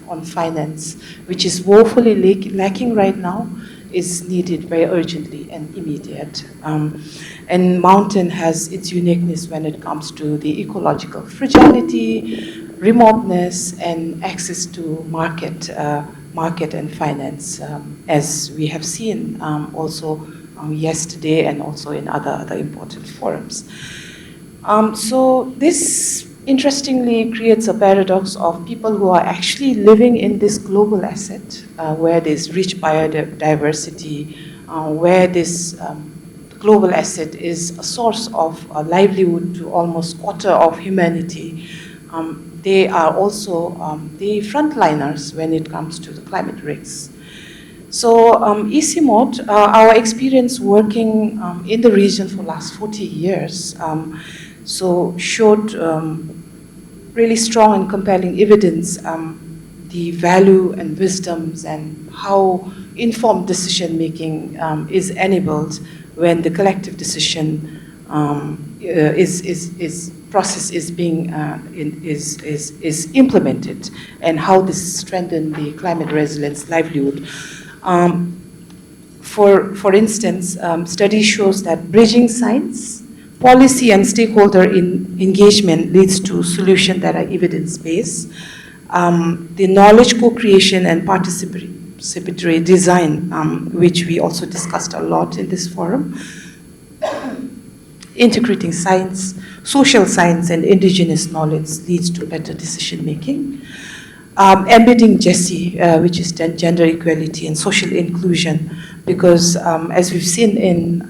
on finance, which is woefully lacking right now, is needed very urgently and immediate. And mountain has its uniqueness when it comes to the ecological fragility, remoteness, and access to market and finance, as we have seen also yesterday and also in other important forums. So this interestingly creates a paradox of people who are actually living in this global asset, where there's rich biodiversity, where this global asset is a source of livelihood to almost quarter of humanity. They are also the frontliners when it comes to the climate risks. So ICIMOD, our experience working in the region for the last 40 years, so showed really strong and compelling evidence, the value and wisdoms and how informed decision making is enabled when the collective decision process is being is implemented, and how this strengthens the climate resilience livelihood. For instance, study shows that bridging science, policy, and stakeholder engagement leads to solutions that are evidence-based. The knowledge co-creation and participatory design, which we also discussed a lot in this forum, integrating science, social science, and indigenous knowledge leads to better decision-making. Embedding GESI, which is gender equality and social inclusion, because as we've seen in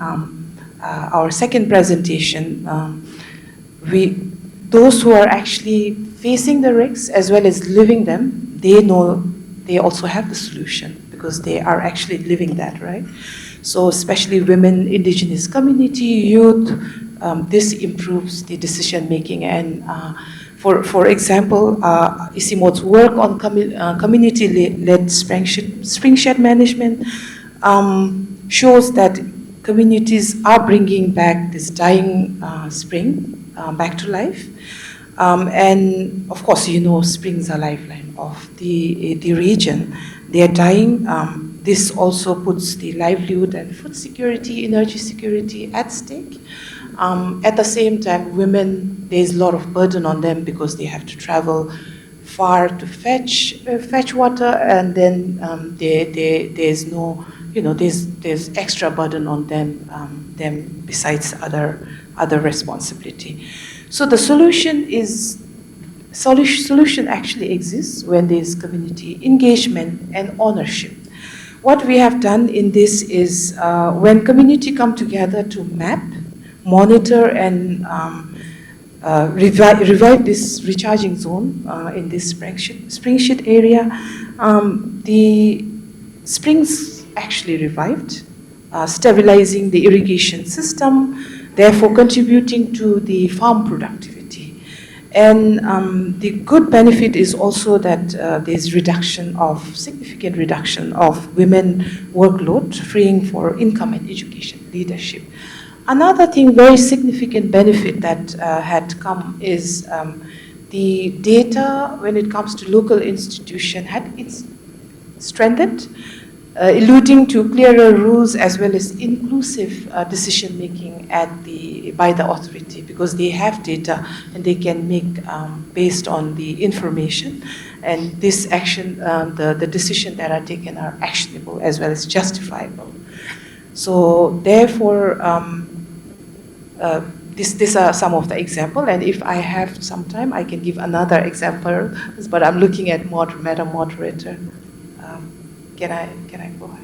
our second presentation, those who are actually facing the risks as well as living them, they know they also have the solution because they are actually living that, right? So especially women, indigenous community, youth, this improves the decision making. And for example, ICIMOD's work on community-led spring shed management shows that communities are bringing back this dying spring back to life. And of course, you know, springs are lifeline of the region. They are dying. This also puts the livelihood and food security, energy security at stake. At the same time, women, there's a lot of burden on them because they have to travel far to fetch water, and then there's no, you know, there's extra burden on them besides other responsibility. So the solution actually exists when there's community engagement and ownership. What we have done in this is when community come together to map, monitor, and revive this recharging zone in this spring shed area, the springs actually revived, stabilizing the irrigation system, therefore contributing to the farm productivity. And the good benefit is also that there's significant reduction of women workload, freeing for income and education leadership. Another thing, very significant benefit that had come is the data when it comes to local institution it's strengthened, alluding to clearer rules as well as inclusive decision making by the authority, because they have data and they can make based on the information, and this action, the decisions that are taken are actionable as well as justifiable. So therefore, these are some of the examples, and if I have some time, I can give another example, but I'm looking at Madam Moderator. Can I go ahead?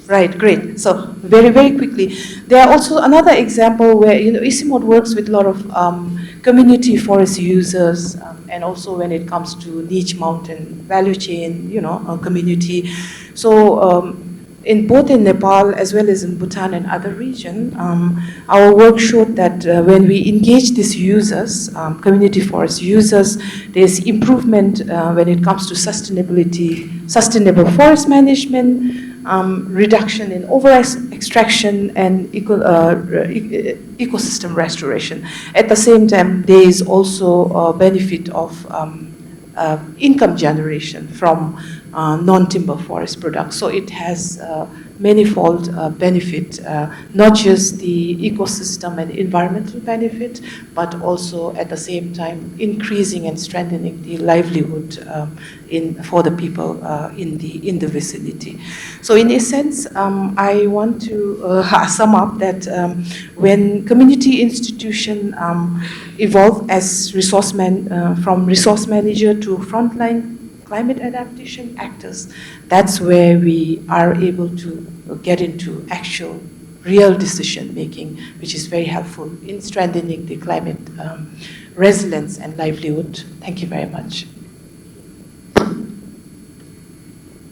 Right, great. So very, very quickly, there are also another example where ICIMOD works with a lot of community forest users, and also when it comes to niche mountain value chain, community. So in both in Nepal as well as in Bhutan and other regions, our work showed that when we engage these users, community forest users, there's improvement when it comes to sustainable forest management, reduction in over-extraction, and ecosystem restoration. At the same time, there is also a benefit of income generation from non-timber forest products. So it has manifold benefit, not just the ecosystem and environmental benefit, but also at the same time increasing and strengthening the livelihood for the people in the vicinity. So in a sense, I want to sum up that when community institution evolve as from resource manager to frontline climate adaptation actors, that's where we are able to get into actual real decision making, which is very helpful in strengthening the climate resilience and livelihood. Thank you very much.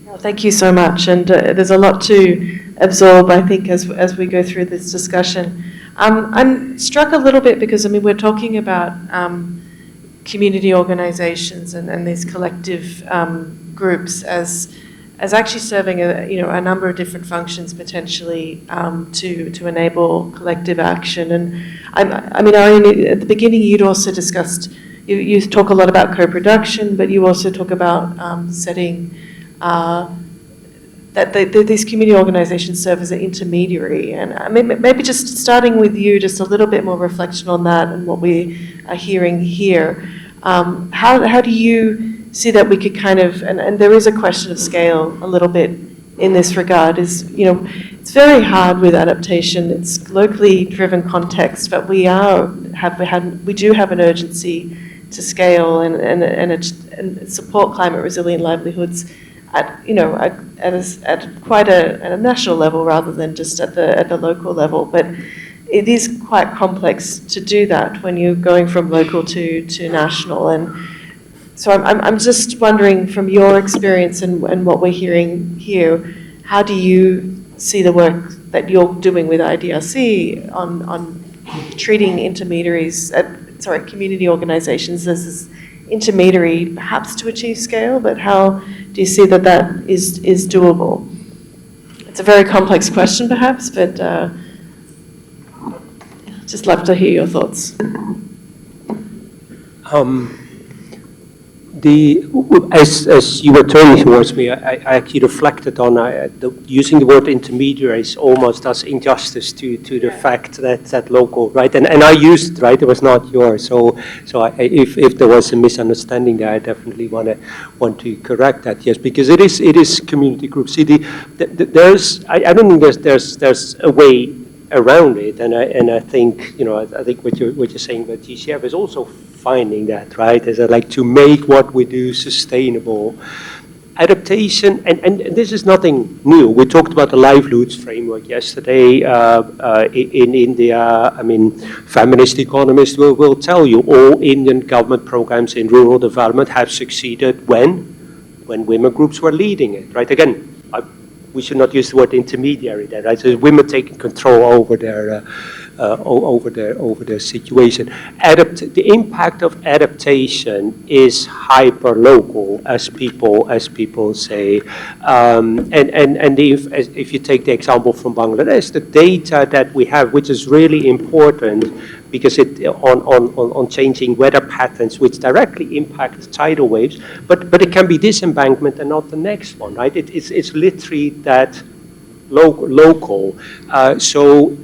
Well, thank you so much, and there's a lot to absorb, I think, as we go through this discussion. I'm struck a little bit because, we're talking about community organizations and these collective groups as actually serving a number of different functions potentially to enable collective action. And Irene, at the beginning you'd also discussed, you talk a lot about co-production, but you also talk about setting that these community organizations serve as an intermediary. And maybe just starting with you, just a little bit more reflection on that and what we are hearing here. How do you see that we could kind of, and there is a question of scale a little bit in this regard, is, it's very hard with adaptation. It's locally driven context, but we do have an urgency to scale and support climate resilient livelihoods at quite a national level rather than just at the local level. But it is quite complex to do that when you're going from local to national. And so I'm just wondering, from your experience and what we're hearing here, how do you see the work that you're doing with IDRC on treating community organizations as this intermediary, perhaps to achieve scale, but how do you see that is doable? It's a very complex question, perhaps, but just love to hear your thoughts. As you were turning towards me, I actually reflected on using the word intermediaries almost does injustice to the fact that local, right? And I used it, right? It was not yours. So if there was a misunderstanding there, I definitely want to correct that. Yes, because it is community groups. See, I don't think there's a way around it, and I think I think what you're saying about GCF is also finding that, right, is that like to make what we do sustainable. Adaptation, and this is nothing new. We talked about the Livelihoods framework yesterday in India. Feminist economists will tell you all Indian government programs in rural development have succeeded when women groups were leading it, right? Again, we should not use the word intermediary there, right? So women taking control over over the situation. The impact of adaptation is hyper local, as people say, and if you take the example from Bangladesh, the data that we have, which is really important, because on changing weather patterns, which directly impact tidal waves, but it can be this embankment and not the next one, right? It's literally that local. So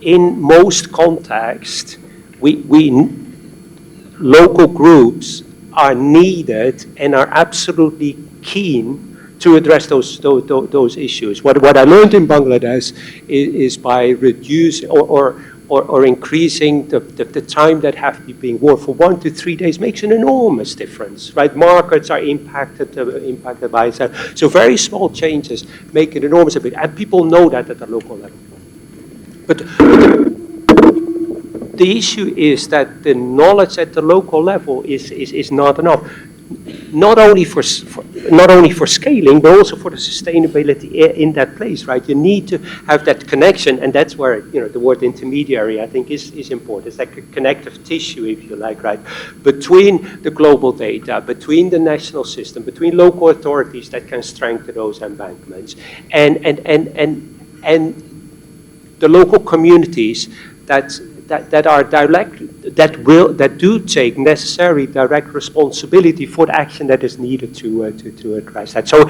in most contexts, local groups are needed and are absolutely keen to address those issues. What I learned in Bangladesh is by reducing or increasing the time that have to be being worked for 1 to 3 days makes an enormous difference, right? Markets are impacted by that. So very small changes make an enormous difference, and people know that at the local level. But the issue is that the knowledge at the local level is not enough. Not only for scaling, but also for the sustainability in that place, right? You need to have that connection, and that's where the word intermediary, I think, is important. It's like a connective tissue, if you like, right? Between the global data, between the national system, between local authorities that can strengthen those embankments, and the local communities that do take necessary direct responsibility for the action that is needed to address that. So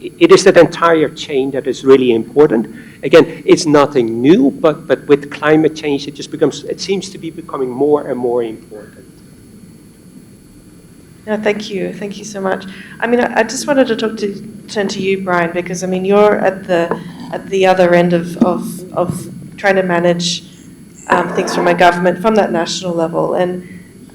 it is that entire chain that is really important. Again, it's nothing new, but with climate change, it seems to be becoming more and more important. No, thank you so much. I mean, I just wanted to turn to you, Brian, because I mean you're at the other end of trying to manage things from a government, from that national level. And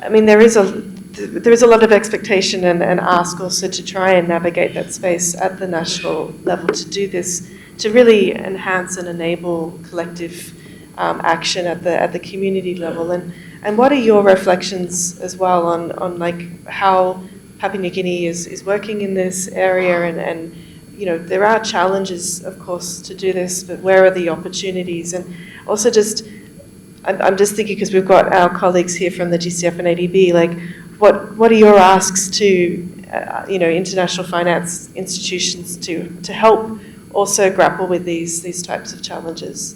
I mean, there is a lot of expectation and ask also to try and navigate that space at the national level to do this, to really enhance and enable collective action at the community level. And what are your reflections as well on like how Papua New Guinea is working in this area and there are challenges, of course, to do this, but where are the opportunities? And also I'm just thinking, because we've got our colleagues here from the GCF and ADB, like what are your asks to international finance institutions to help also grapple with these types of challenges?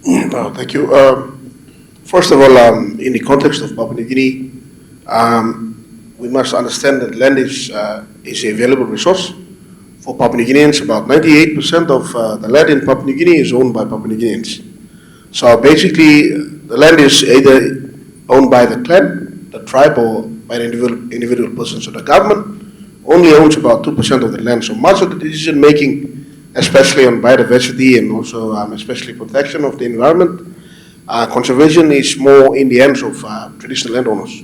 Thank you. First of all, in the context of Papua New Guinea, we must understand that land is a valuable resource for Papua New Guineans. About 98% of the land in Papua New Guinea is owned by Papua New Guineans. So basically, the land is either owned by the clan, the tribe, or by an individual person. So the government only owns about 2% of the land. So much of the decision making, especially on biodiversity and also especially protection of the environment, conservation, is more in the hands of traditional landowners.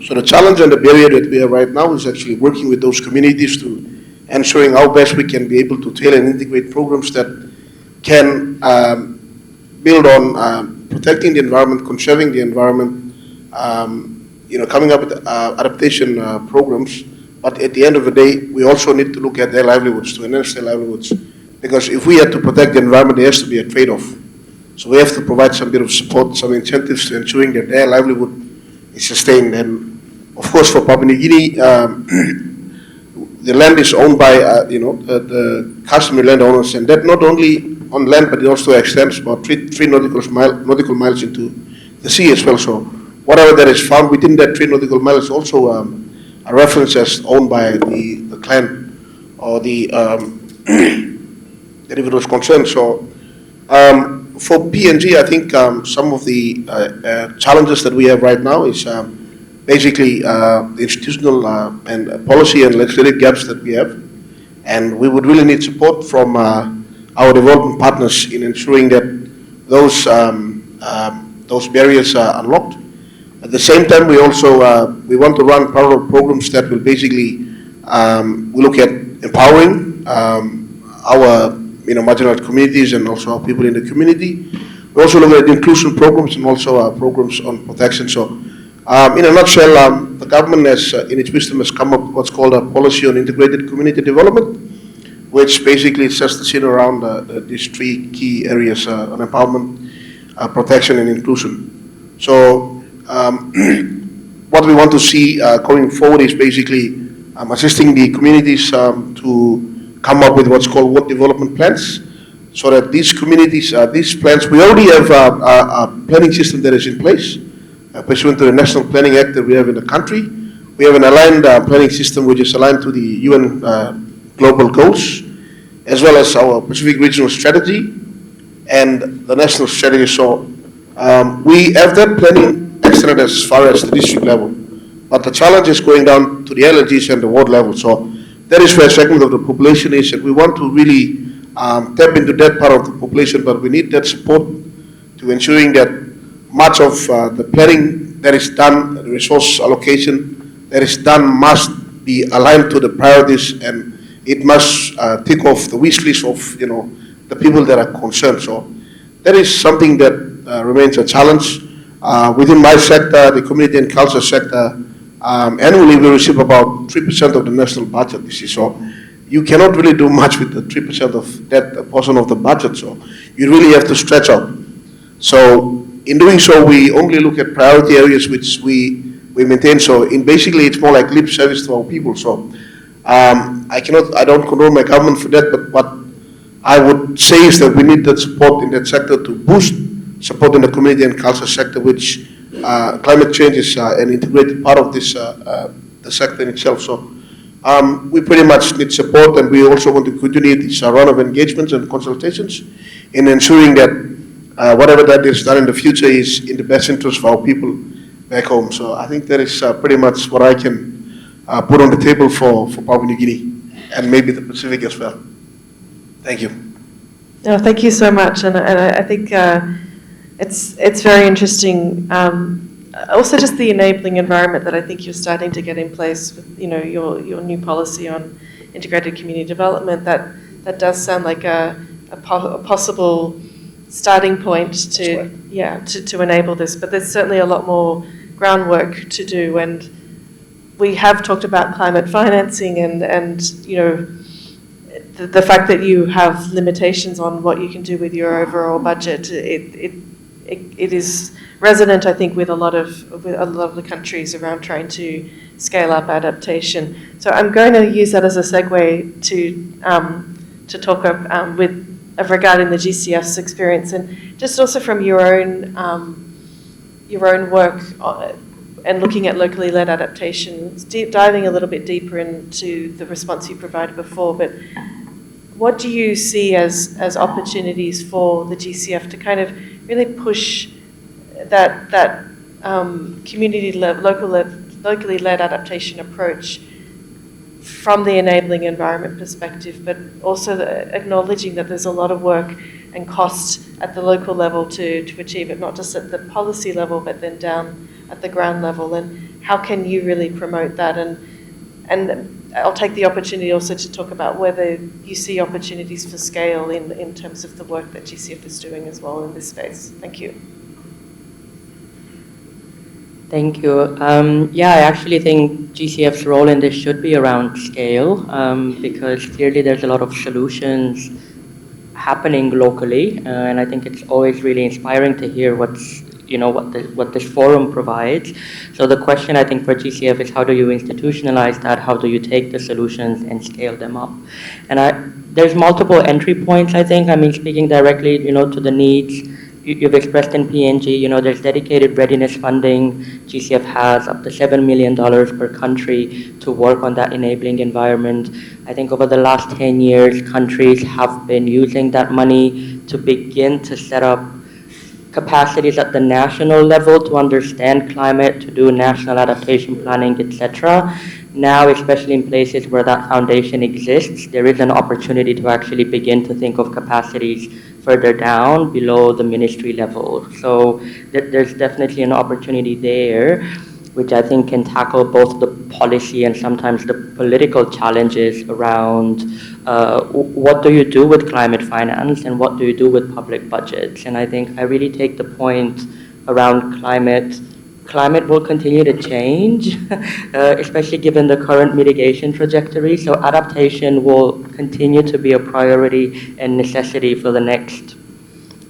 So the challenge and the barrier that we have right now is actually working with those communities to ensuring how best we can be able to tailor and integrate programs that can build on protecting the environment, conserving the environment, coming up with adaptation programs. But at the end of the day, we also need to look at their livelihoods, to enhance their livelihoods. Because if we have to protect the environment, there has to be a trade-off. So we have to provide some bit of support, some incentives to ensuring that their livelihood is sustained. And of course, for Papua New Guinea, the land is owned by the customary landowners, and that not only on land, but it also extends about 3 nautical miles into the sea as well. So whatever that is found within that 3 nautical miles is also a reference as owned by the clan or the individuals concerned. So for PNG, I think some of the challenges that we have right now is basically the institutional and policy and legislative gaps that we have. And we would really need support from our development partners in ensuring that those barriers are unlocked. At the same time, we also we want to run parallel programs that will basically we look at empowering our marginalized communities and also our people in the community. We also look at inclusion programs and also programs on protection. So, in a nutshell, the government has, in its wisdom, has come up with what's called a policy on integrated community development, which basically sets the scene around these three key areas on empowerment, protection, and inclusion. So what we want to see going forward is basically assisting the communities to come up with what's called ward development plans, so that these communities, these plans, we already have a planning system that is in place, pursuant to the National Planning Act that we have in the country. We have an aligned planning system which is aligned to the UN global goals, as well as our Pacific Regional Strategy and the national strategy. So we have that planning extended as far as the district level, but the challenge is going down to the LGs and the ward level. So that is where a segment of the population is, and we want to really tap into that part of the population, but we need that support to ensuring that much of the planning that is done, the resource allocation that is done must be aligned to the priorities, and it must tick off the wish list of the people that are concerned. So that is something that remains a challenge. Within my sector, the community and culture sector, annually we receive about 3% of the national budget. You see, so you cannot really do much with the 3% of that portion of the budget. So you really have to stretch out. So in doing so, we only look at priority areas which we maintain. So basically, it's more like lip service to our people. So I don't condone my government for that, but what I would say is that we need that support in that sector to boost support in the community and culture sector, which climate change is an integrated part of this the sector in itself. So we pretty much need support, and we also want to continue this run of engagements and consultations in ensuring that whatever that is done in the future is in the best interest of our people back home. So I think that is pretty much what I can put on the table for Papua New Guinea and maybe the Pacific as well. Thank you. No, thank you so much, and I think it's very interesting. Also, just the enabling environment that I think you're starting to get in place with your new policy on integrated community development. That does sound like a possible starting point to enable this. But there's certainly a lot more groundwork to do, and we have talked about climate financing and the fact that you have limitations on what you can do with your overall budget. It is resonant, I think, with a lot of the countries around trying to scale up adaptation. So I'm going to use that as a segue to talk regarding the GCF's experience, and just also from your own work and looking at locally led adaptation, diving a little bit deeper into the response you provided before. But what do you see as opportunities for the GCF to kind of really push that locally led adaptation approach from the enabling environment perspective, but also acknowledging that there's a lot of work and cost at the local level to achieve it, not just at the policy level, but then down at the ground level? And how can you really promote that? And I'll take the opportunity also to talk about whether you see opportunities for scale in terms of the work that GCF is doing as well in this space. Thank you. Thank you. I actually think GCF's role in this should be around scale, because clearly there's a lot of solutions happening locally, and I think it's always really inspiring to hear what this forum provides. So the question, I think, for GCF is, how do you institutionalize that? How do you take the solutions and scale them up? And there's multiple entry points, I think. I mean, speaking directly, to the needs you've expressed in PNG, there's dedicated readiness funding. GCF has up to $7 million per country to work on that enabling environment. I think over the last 10 years, countries have been using that money to begin to set up capacities at the national level to understand climate, to do national adaptation planning, etc. Now, especially in places where that foundation exists, there is an opportunity to actually begin to think of capacities further down below the ministry level. So there's definitely an opportunity there, which I think can tackle both the policy and sometimes the political challenges around what do you do with climate finance and what do you do with public budgets. And I think I really take the point around climate climate will continue to change, especially given the current mitigation trajectory. So adaptation will continue to be a priority and necessity for the next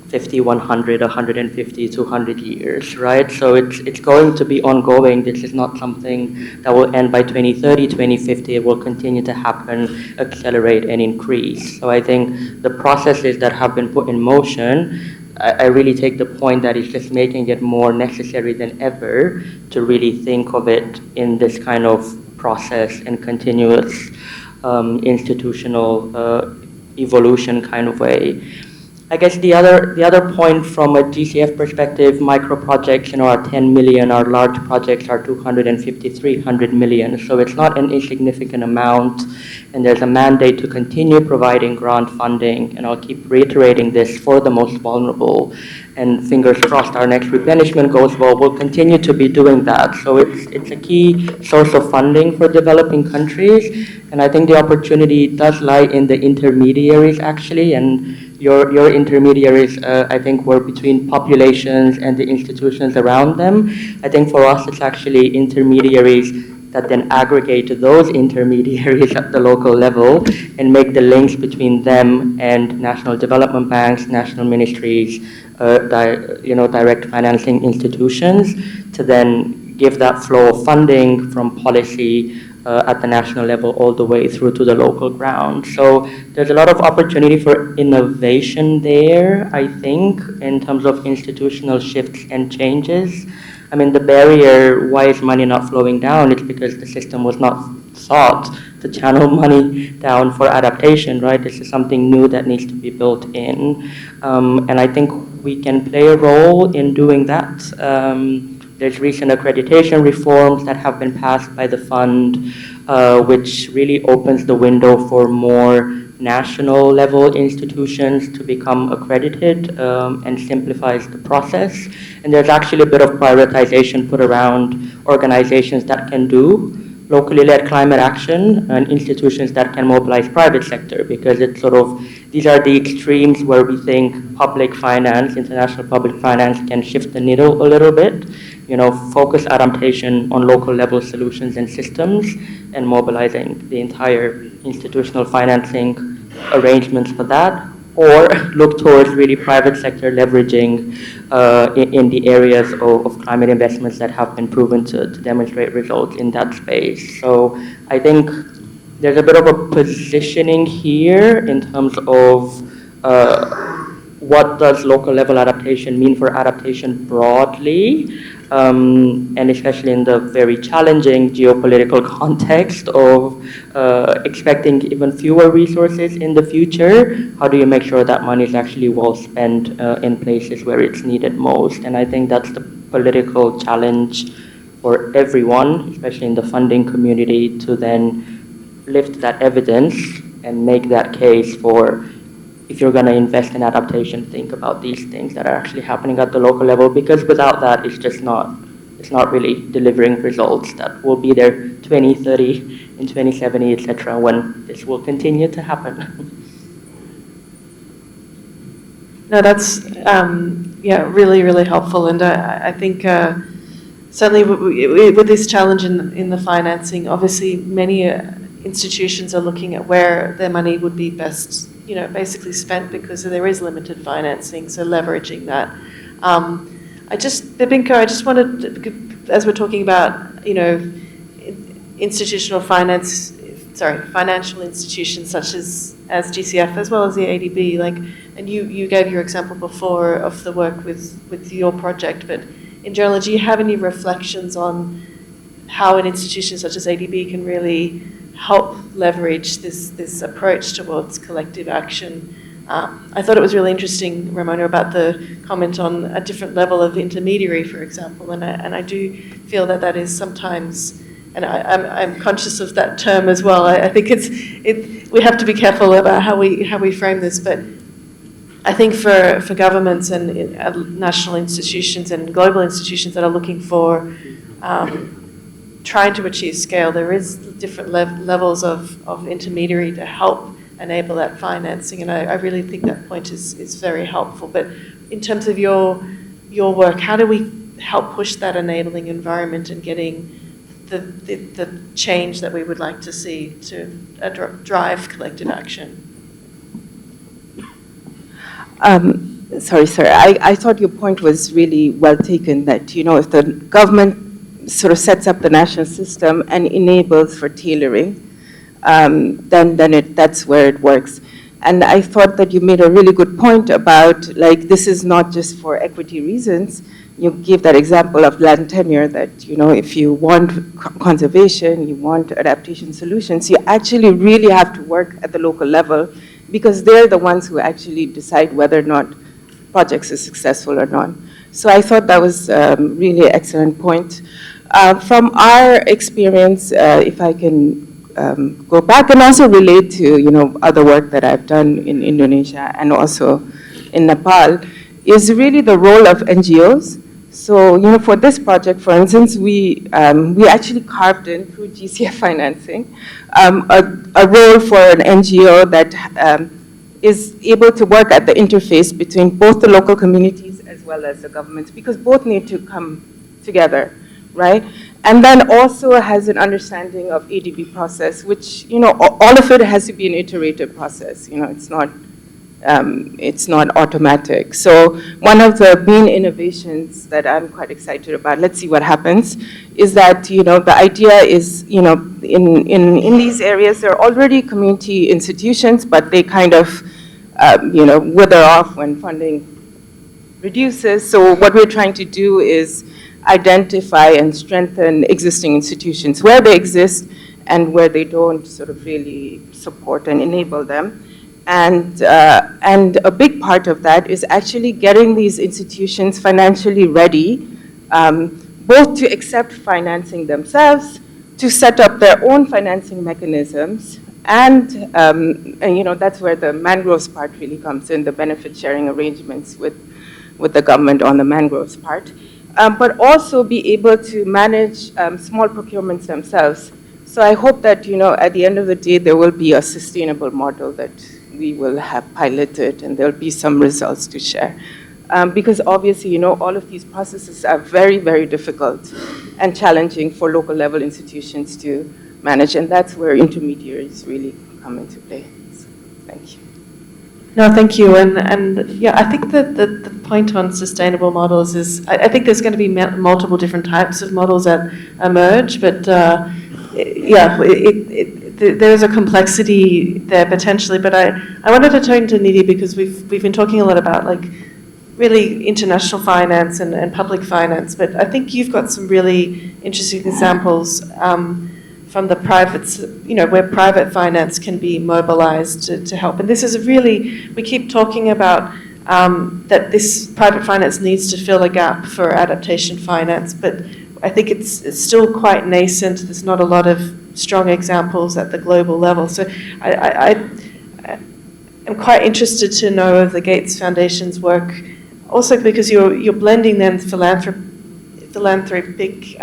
50, 100, 150, 200 years, right? So it's going to be ongoing. This is not something that will end by 2030, 2050. It will continue to happen, accelerate, and increase. So I think the processes that have been put in motion, I really take the point that it's just making it more necessary than ever to really think of it in this kind of process and continuous institutional evolution kind of way. I guess the other point from a GCF perspective, micro projects, are 10 million, our large projects are 250, 300 million. So it's not an insignificant amount, and there's a mandate to continue providing grant funding, and I'll keep reiterating this, for the most vulnerable. And fingers crossed our next replenishment goes well, we'll continue to be doing that. So it's a key source of funding for developing countries, and I think the opportunity does lie in the intermediaries actually, and your intermediaries, I think, were between populations and the institutions around them. I think for us, it's actually intermediaries that then aggregate those intermediaries at the local level and make the links between them and national development banks, national ministries, direct financing institutions, to then give that flow of funding from policy at the national level all the way through to the local ground. So there's a lot of opportunity for innovation there, I think, in terms of institutional shifts and changes. I mean, the barrier, why is money not flowing down? It's because the system was not thought to channel money down for adaptation, right? This is something new that needs to be built in. And I think we can play a role in doing that. There's recent accreditation reforms that have been passed by the fund, which really opens the window for more national level institutions to become accredited and simplifies the process. And there's actually a bit of prioritization put around organizations that can do locally led climate action and institutions that can mobilize private sector, because it's sort of, these are the extremes where we think public finance, international public finance, can shift the needle a little bit. Focus adaptation on local level solutions and systems, and mobilizing the entire institutional financing arrangements for that, or look towards really private sector leveraging in the areas of climate investments that have been proven to demonstrate results in that space. So I think there's a bit of a positioning here in terms of what does local level adaptation mean for adaptation broadly, and especially in the very challenging geopolitical context of expecting even fewer resources in the future. How do you make sure that money is actually well spent in places where it's needed most? And I think that's the political challenge for everyone, especially in the funding community, to then lift that evidence and make that case for, if you're going to invest in adaptation, think about these things that are actually happening at the local level, because without that, it's not really delivering results that will be there 2030, in 2070, etc., when this will continue to happen. No, that's really, really helpful, and I think certainly with this challenge in the financing, obviously many institutions are looking at where their money would be best, basically spent, because there is limited financing, so leveraging that. Bibinko, I just wanted, as we're talking about, financial institutions such as GCF as well as the ADB, and you gave your example before of the work with your project, but in general, do you have any reflections on how an institution such as ADB can really help leverage this approach towards collective action? I thought it was really interesting, Ramona, about the comment on a different level of intermediary, for example, and I do feel that is sometimes, and I'm conscious of that term as well. I think we have to be careful about how we frame this, but I think for governments and national institutions and global institutions that are looking for trying to achieve scale, there is different levels of intermediary to help enable that financing, and I really think that point is very helpful. But in terms of your work, how help push that enabling environment and getting the change that we would like to see to drive collective action. Sorry, sir. I thought your point was really well taken, that, if the government sort of sets up the national system and enables for tailoring, then that's where it works. And I thought that you made a really good point about, like, this is not just for equity reasons. You gave that example of land tenure, that, if you want conservation, you want adaptation solutions, you actually really have to work at the local level, because they're the ones who actually decide whether or not projects are successful or not. So I thought that was really an excellent point. From our experience, if I can go back and also relate to, other work that I've done in Indonesia and also in Nepal, is really the role of NGOs. So, for this project, for instance, we actually carved in through GCF financing a role for an NGO that is able to work at the interface between both the local communities as well as the governments, because both need to come together, right? And then also has an understanding of ADB process, which, all of it has to be an iterative process. It's not automatic. So one of the main innovations that I'm quite excited about, let's see what happens, is that, the idea is, in these areas, there are already community institutions, but they kind of, wither off when funding reduces. So what we're trying to do is identify and strengthen existing institutions where they exist and where they don't sort of really support and enable them. And a big part of that is actually getting these institutions financially ready, both to accept financing themselves, to set up their own financing mechanisms, and that's where the mangroves part really comes in, the benefit sharing arrangements with the government on the mangroves part, but also be able to manage small procurements themselves. So I hope that, at the end of the day, there will be a sustainable model that we will have piloted, and there'll be some results to share. Because obviously, all of these processes are very, very difficult and challenging for local level institutions to manage, and that's where intermediaries really come into play. So, thank you. No, thank you. And yeah, I think that the point on sustainable models is, I think there's going to be multiple different types of models that emerge, but there's a complexity there potentially. But I wanted to turn to Nidhi, because we've been talking a lot about, like, really international finance and public finance, but I think you've got some really interesting examples from the private, where private finance can be mobilized to help. And this is we keep talking about that this private finance needs to fill a gap for adaptation finance, but I think it's still quite nascent. There's not a lot of strong examples at the global level. So I'm quite interested to know of the Gates Foundation's work, also because you're blending then philanthropic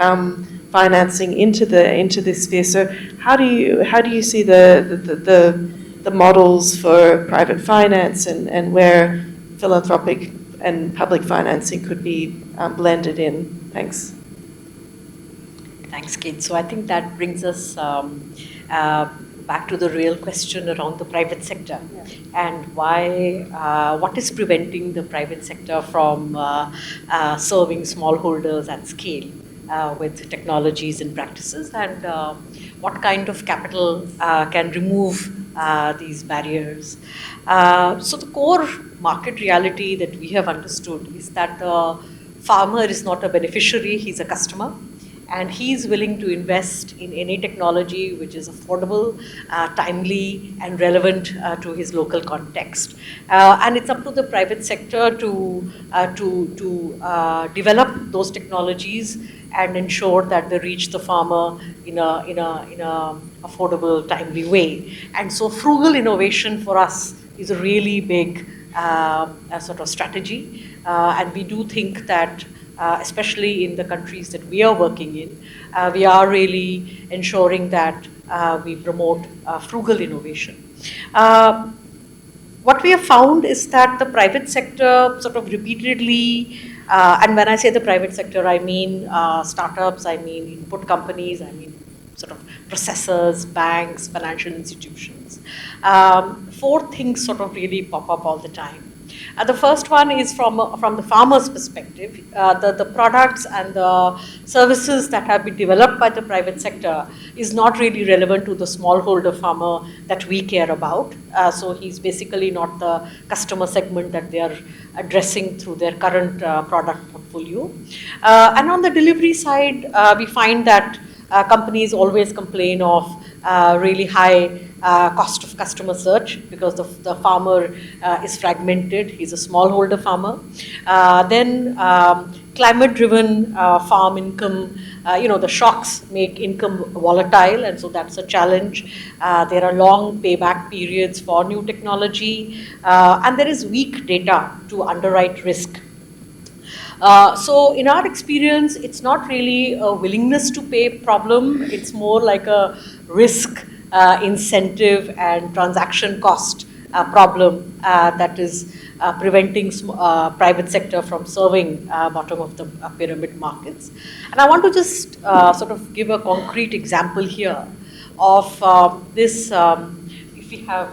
financing into this sphere. So how do you see the models for private finance and where philanthropic and public financing could be blended in? Thanks. Thanks, Kate. So I think that brings us back to the real question around the private sector, and what is preventing the private sector from serving smallholders at scale with technologies and practices, and what kind of capital can remove these barriers. So the core market reality that we have understood is that the farmer is not a beneficiary, he's a customer. And he's willing to invest in any technology which is affordable, timely, and relevant to his local context. And it's up to the private sector to develop those technologies and ensure that they reach the farmer in a affordable, timely way. And so, frugal innovation for us is a really big sort of strategy, and we do think that. Especially in the countries that we are working in, we are really ensuring that we promote frugal innovation. What we have found is that the private sector sort of repeatedly And when I say the private sector, I mean startups, I mean input companies, I mean sort of processors, banks, financial institutions. Four things sort of really pop up all the time. The first one is from the farmer's perspective. The products and the services that have been developed by the private sector is not really relevant to the smallholder farmer that we care about. So he's basically not the customer segment that they are addressing through their current product portfolio. And on the delivery side, we find that companies always complain of really high cost of customer search because the farmer is fragmented. He's a smallholder farmer. Then climate-driven farm income, the shocks make income volatile, and so that's a challenge. There are long payback periods for new technology, and there is weak data to underwrite risk. So in our experience, it's not really a willingness to pay problem. It's more like a risk, incentive, and transaction cost problem that is preventing private sector from serving bottom of the pyramid markets. And I want to just sort of give a concrete example here of this. If we have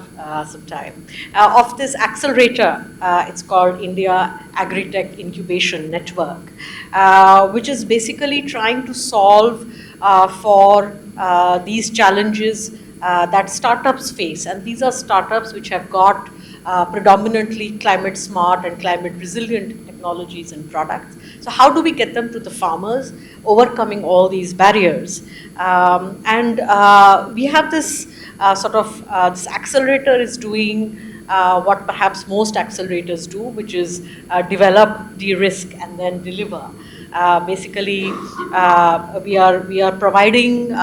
some time, of this accelerator. It's called India Agri-Tech Incubation Network, which is basically trying to solve for these challenges that startups face. And these are startups which have got predominantly climate smart and climate resilient technologies and products. So how do we get them to the farmers, overcoming all these barriers? And we have this this accelerator is doing what perhaps most accelerators do, which is develop, de-risk, and then deliver. Basically, we are providing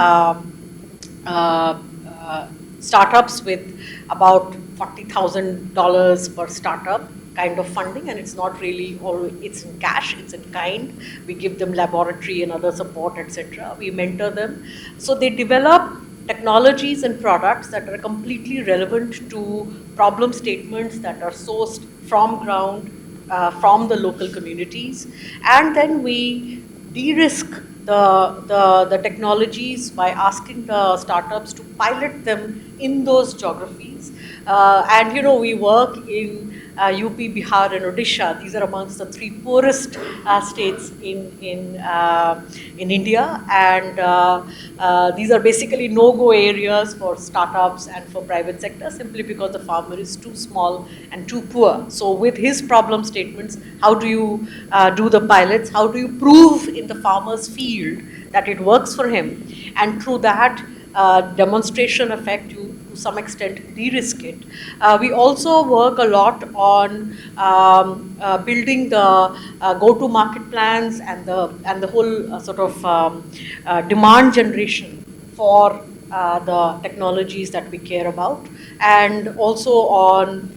startups with about $40,000 per startup kind of funding, and it's not really always, it's in cash, it's in kind. We give them laboratory and other support, etc. We mentor them. So they develop technologies and products that are completely relevant to problem statements that are sourced from ground, from the local communities. And then we de-risk the technologies by asking the startups to pilot them in those geographies. And we work in UP, Bihar, and Odisha. These are amongst the 3 poorest states in India, and these are basically no-go areas for startups and for private sector, simply because the farmer is too small and too poor. So with his problem statements, how do you do the pilots? How do you prove in the farmer's field that it works for him? And through that demonstration effect, you to some extent de-risk it. We also work a lot on building the go-to-market plans and the whole sort of demand generation for the technologies that we care about, and also on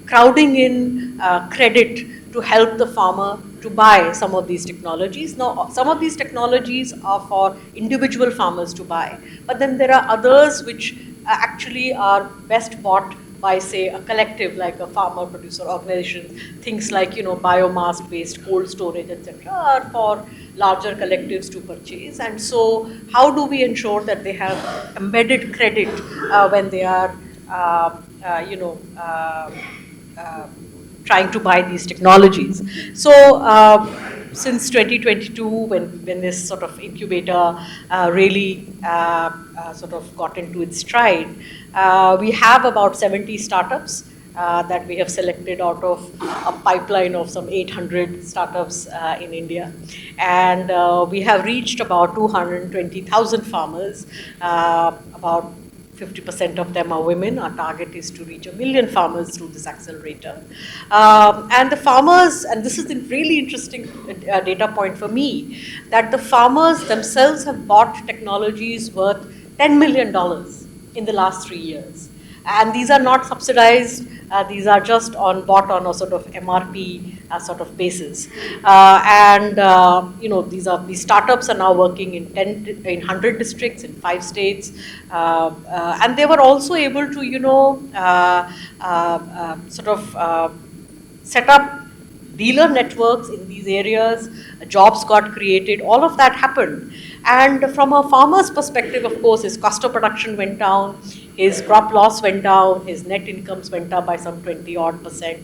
crowding in credit to help the farmer to buy some of these technologies. Now, some of these technologies are for individual farmers to buy, but then there are others which actually are best bought by, say, a collective like a farmer-producer organization. Things like, biomass-based cold storage, etc., are for larger collectives to purchase. And so, how do we ensure that they have embedded credit when they are, trying to buy these technologies? So since 2022, when this sort of incubator really sort of got into its stride, we have about 70 startups that we have selected out of a pipeline of some 800 startups in India. And we have reached about 220,000 farmers, about 50% of them are women. Our target is to reach 1 million farmers through this accelerator. And the farmers, and this is a really interesting data point for me, that the farmers themselves have bought technologies worth $10 million in the last 3 years. And these are not subsidized, these are just bought on a sort of MRP sort of basis. These startups are now working in 100 districts in 5 states. And they were also able to, set up dealer networks in these areas, jobs got created, all of that happened. And from a farmer's perspective, of course, his cost of production went down, his crop loss went down, his net incomes went up by some 20-odd%.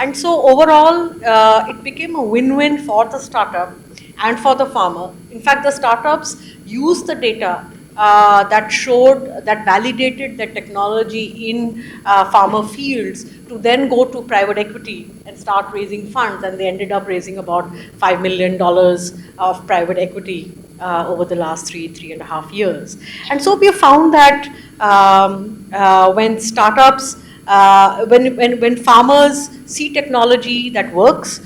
And so overall, it became a win-win for the startup and for the farmer. In fact, the startups used the data that validated the technology in farmer fields to then go to private equity and start raising funds, and they ended up raising about $5 million of private equity over the last 3.5 years. And so we have found that when startups, when farmers see technology that works,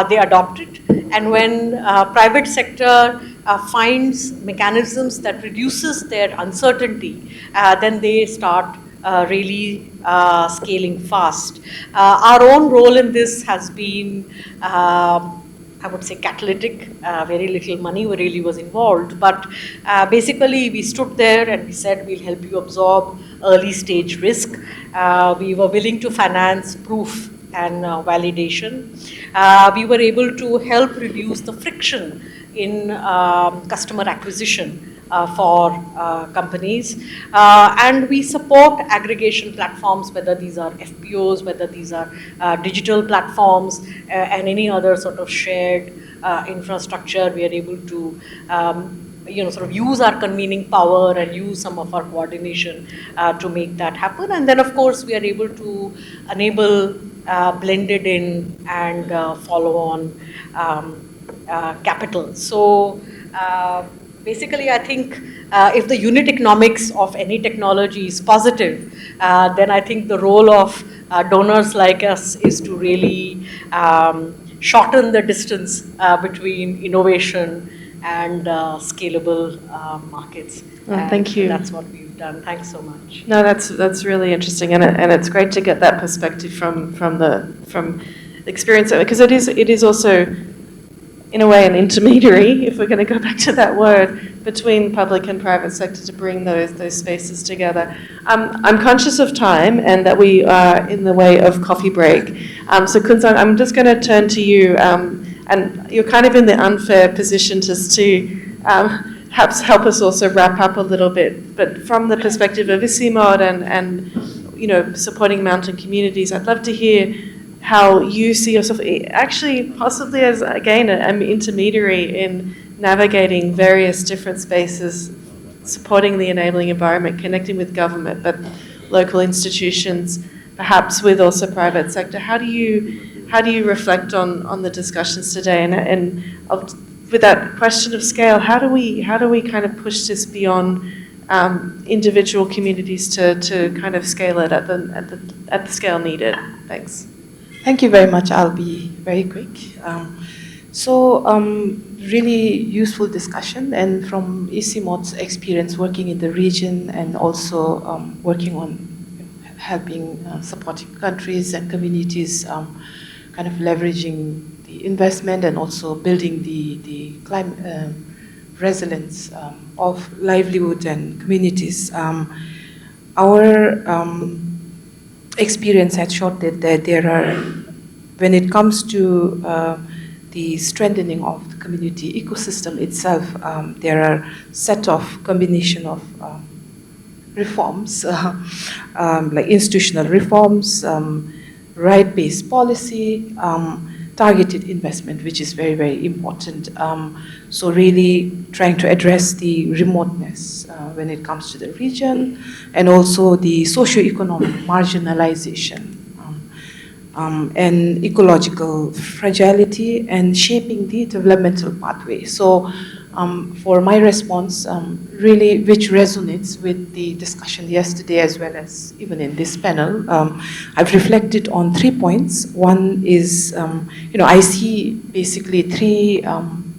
they adopt it. And when private sector finds mechanisms that reduces their uncertainty, then they start really scaling fast. Our own role in this has been, I would say, catalytic. Very little money really was involved, but basically we stood there and we said, we'll help you absorb early stage risk. We were willing to finance proof and validation. We were able to help reduce the friction in customer acquisition for companies. And we support aggregation platforms, whether these are FPOs, whether these are digital platforms, and any other sort of shared infrastructure. We are able to sort of use our convening power and use some of our coordination to make that happen. And then, of course, we are able to enable blended in and follow-on capital. So basically, I think if the unit economics of any technology is positive, then I think the role of donors like us is to really shorten the distance between innovation and scalable markets. Thank you. That's what we've done. Thanks so much. No, that's really interesting, and it's great to get that perspective from experience, because it is also, in a way, an intermediary, if we're going to go back to that word, between public and private sector to bring those spaces together. I'm conscious of time and that we are in the way of coffee break. So Kunsang, I'm just going to turn to you, and you're kind of in the unfair position just to perhaps help us also wrap up a little bit. But from the perspective of ICIMOD and supporting mountain communities, I'd love to hear how you see yourself actually possibly as, again, an intermediary in navigating various different spaces, supporting the enabling environment, connecting with government, but local institutions, perhaps with also private sector. How do you reflect on the discussions today? And with that question of scale, how do we kind of push this beyond individual communities to kind of scale it at the scale needed? Thanks. Thank you very much. I'll be very quick. Really useful discussion, and from ICIMOD's experience working in the region and also working on helping supporting countries and communities, kind of leveraging the investment and also building the climate resilience of livelihood and communities. Our experience had showed that there are, when it comes to the strengthening of the community ecosystem itself, there are set of combination of reforms, like institutional reforms, right-based policy, targeted investment, which is very, very important. So really trying to address the remoteness when it comes to the region, and also the socio-economic marginalization, and ecological fragility, and shaping the developmental pathway. So for my response, really, which resonates with the discussion yesterday as well as even in this panel, I've reflected on 3 points. One is, I see basically 3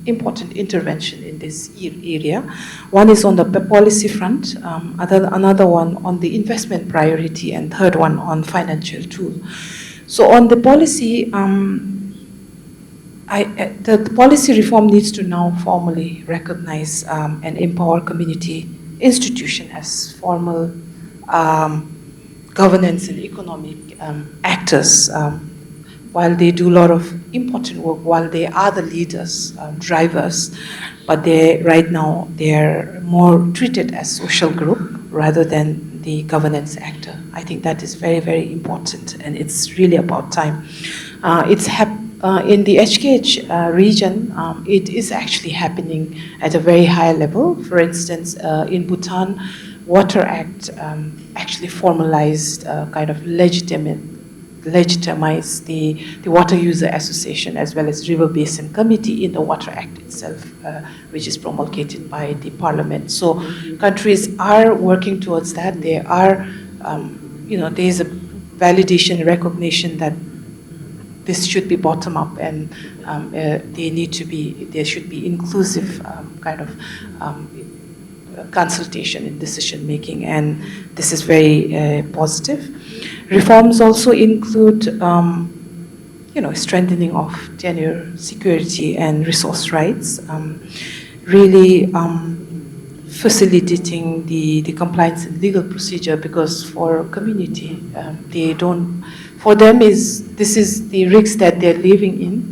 important intervention in this area. One is on the policy front, another one on the investment priority, and third one on financial tool. So on the policy, the policy reform needs to now formally recognize and empower community institution as formal governance and economic actors, while they do a lot of important work while they are the leaders, drivers, but right now they're more treated as social group rather than the governance actor. I think that is very, very important, and it's really about time. In the HKH region, it is actually happening at a very high level. For instance, in Bhutan, Water Act actually formalized kind of legitimize the Water User Association as well as River Basin Committee in the Water Act itself, which is promulgated by the Parliament. So countries are working towards that. There are, there is a validation, recognition that this should be bottom up, and there should be inclusive kind of consultation in decision making, and this is very positive. Reforms also include, strengthening of tenure, security, and resource rights, really facilitating the compliance and legal procedure, because for community, for them this is the risks that they're living in,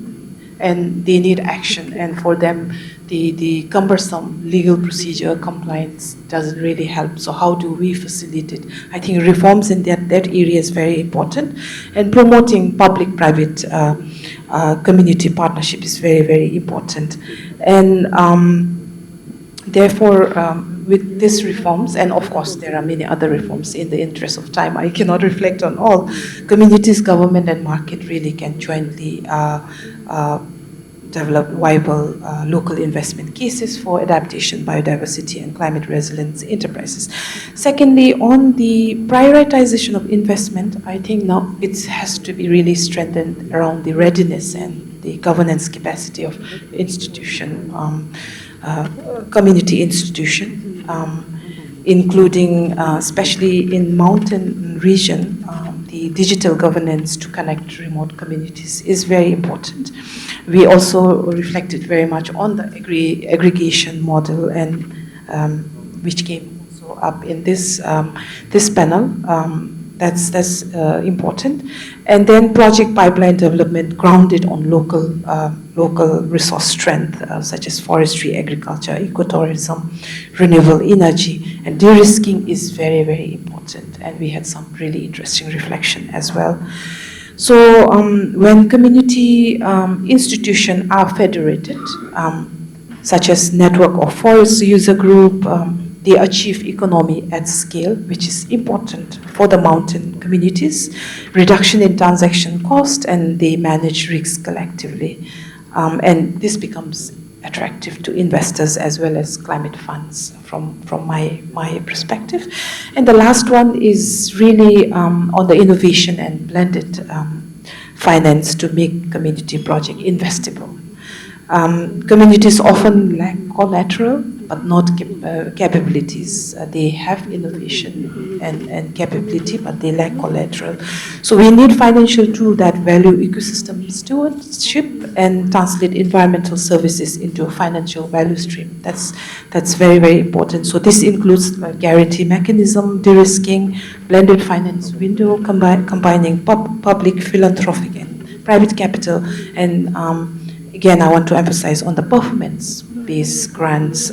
and they need action, and for them the cumbersome legal procedure compliance doesn't really help. So how do we facilitate? I think reforms in that area is very important, and promoting public-private community partnership is very, very important. And therefore, with these reforms, and of course there are many other reforms, in the interest of time I cannot reflect on all, communities, government, and market really can jointly develop viable local investment cases for adaptation, biodiversity, and climate resilience enterprises. Secondly, on the prioritization of investment, I think now it has to be really strengthened around the readiness and the governance capacity of institution, community institution, including, especially in mountain region, the digital governance to connect remote communities is very important. We also reflected very much on the aggregation model, and which came also up in this panel. That's important. And then project pipeline development grounded on local resource strength, such as forestry, agriculture, ecotourism, renewable energy, and de-risking is very, very important. And we had some really interesting reflection as well. So when community institutions are federated, such as network of forest user group, they achieve economy at scale, which is important for the mountain communities, reduction in transaction cost, and they manage risks collectively. And this becomes attractive to investors as well as climate funds from my perspective. And the last one is really on the innovation and blended finance to make community project investable. Communities often lack collateral, but not capabilities. They have innovation and capability, but they lack collateral. So we need financial tools that value ecosystem stewardship and translate environmental services into a financial value stream. That's very, very important. So this includes a guarantee mechanism, de-risking, blended finance window, combining public, philanthropic, and private capital. And again, I want to emphasize on the performance-based grants,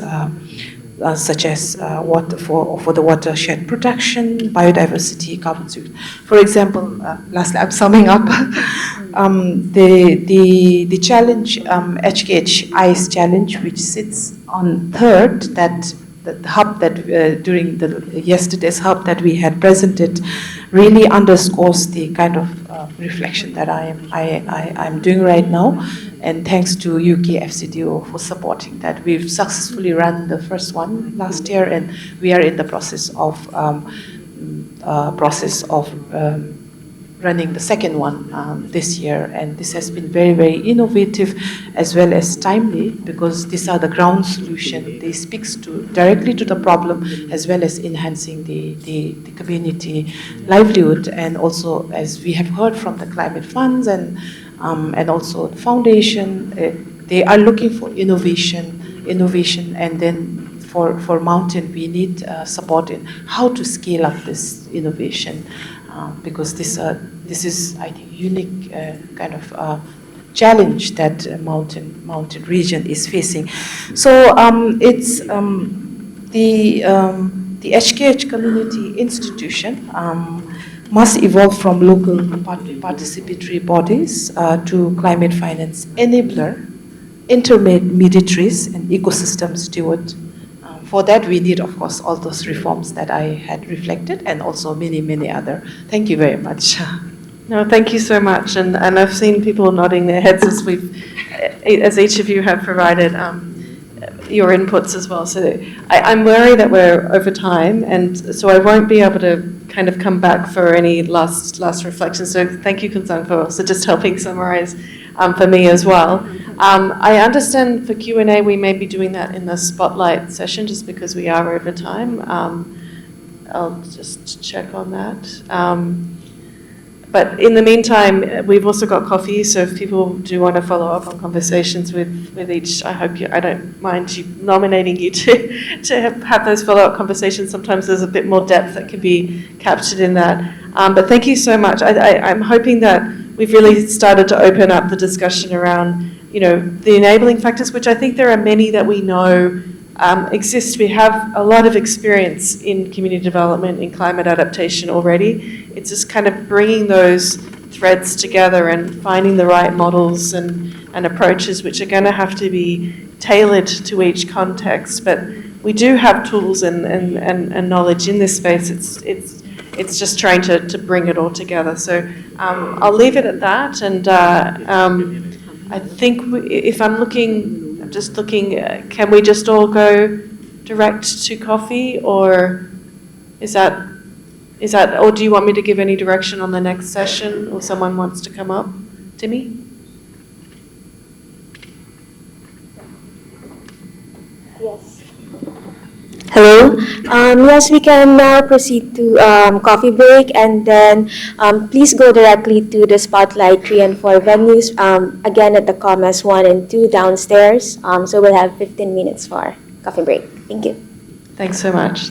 such as for the watershed protection, biodiversity, carbon suit. For example, lastly, I'm summing up. The challenge, HKH ICE challenge, which sits on third, that the hub that during yesterday's hub that we had presented, really underscores the kind of reflection that I'm doing right now. And thanks to UK FCDO for supporting that. We've successfully run the first one last year, and we are in the process of running the second one this year. And this has been very, very innovative as well as timely, because these are the ground solution. They speak directly to the problem as well as enhancing the community livelihood. And also, as we have heard from the climate funds and also the foundation, they are looking for innovation, and then for mountain we need support in how to scale up this innovation, because this is, I think, unique kind of challenge that mountain region is facing. So it's the HKH Community Institution must evolve from local participatory bodies to climate finance enabler, intermediaries, and ecosystem steward. For that, we need, of course, all those reforms that I had reflected, and also many, many other. Thank you very much. No, thank you so much. And I've seen people nodding their heads as each of you have provided your inputs as well. So I'm worried that we're over time, and so I won't be able to kind of come back for any last reflections. So thank you, Kunsang, for also just helping summarize for me as well. I understand for Q&A we may be doing that in the spotlight session just because we are over time. I'll just check on that. But in the meantime, we've also got coffee, so if people do want to follow up on conversations with each, I don't mind nominating you to have those follow-up conversations. Sometimes there's a bit more depth that can be captured in that. But thank you so much. I'm hoping that we've really started to open up the discussion around, the enabling factors, which I think there are many that we know exist. We have a lot of experience in community development, in climate adaptation already. It's just kind of bringing those threads together and finding the right models and approaches, which are going to have to be tailored to each context. But we do have tools and knowledge in this space. It's just trying to bring it all together. So I'll leave it at that. And I think if I'm just looking, can we just all go direct to coffee, or is that, or do you want me to give any direction on the next session, or someone wants to come up? Timmy? Yes. Hello. Yes, we can now proceed to coffee break, and then please go directly to the Spotlight 3 and 4 venues, again at the Commerce 1 and 2 downstairs. So we'll have 15 minutes for coffee break. Thank you. Thanks so much.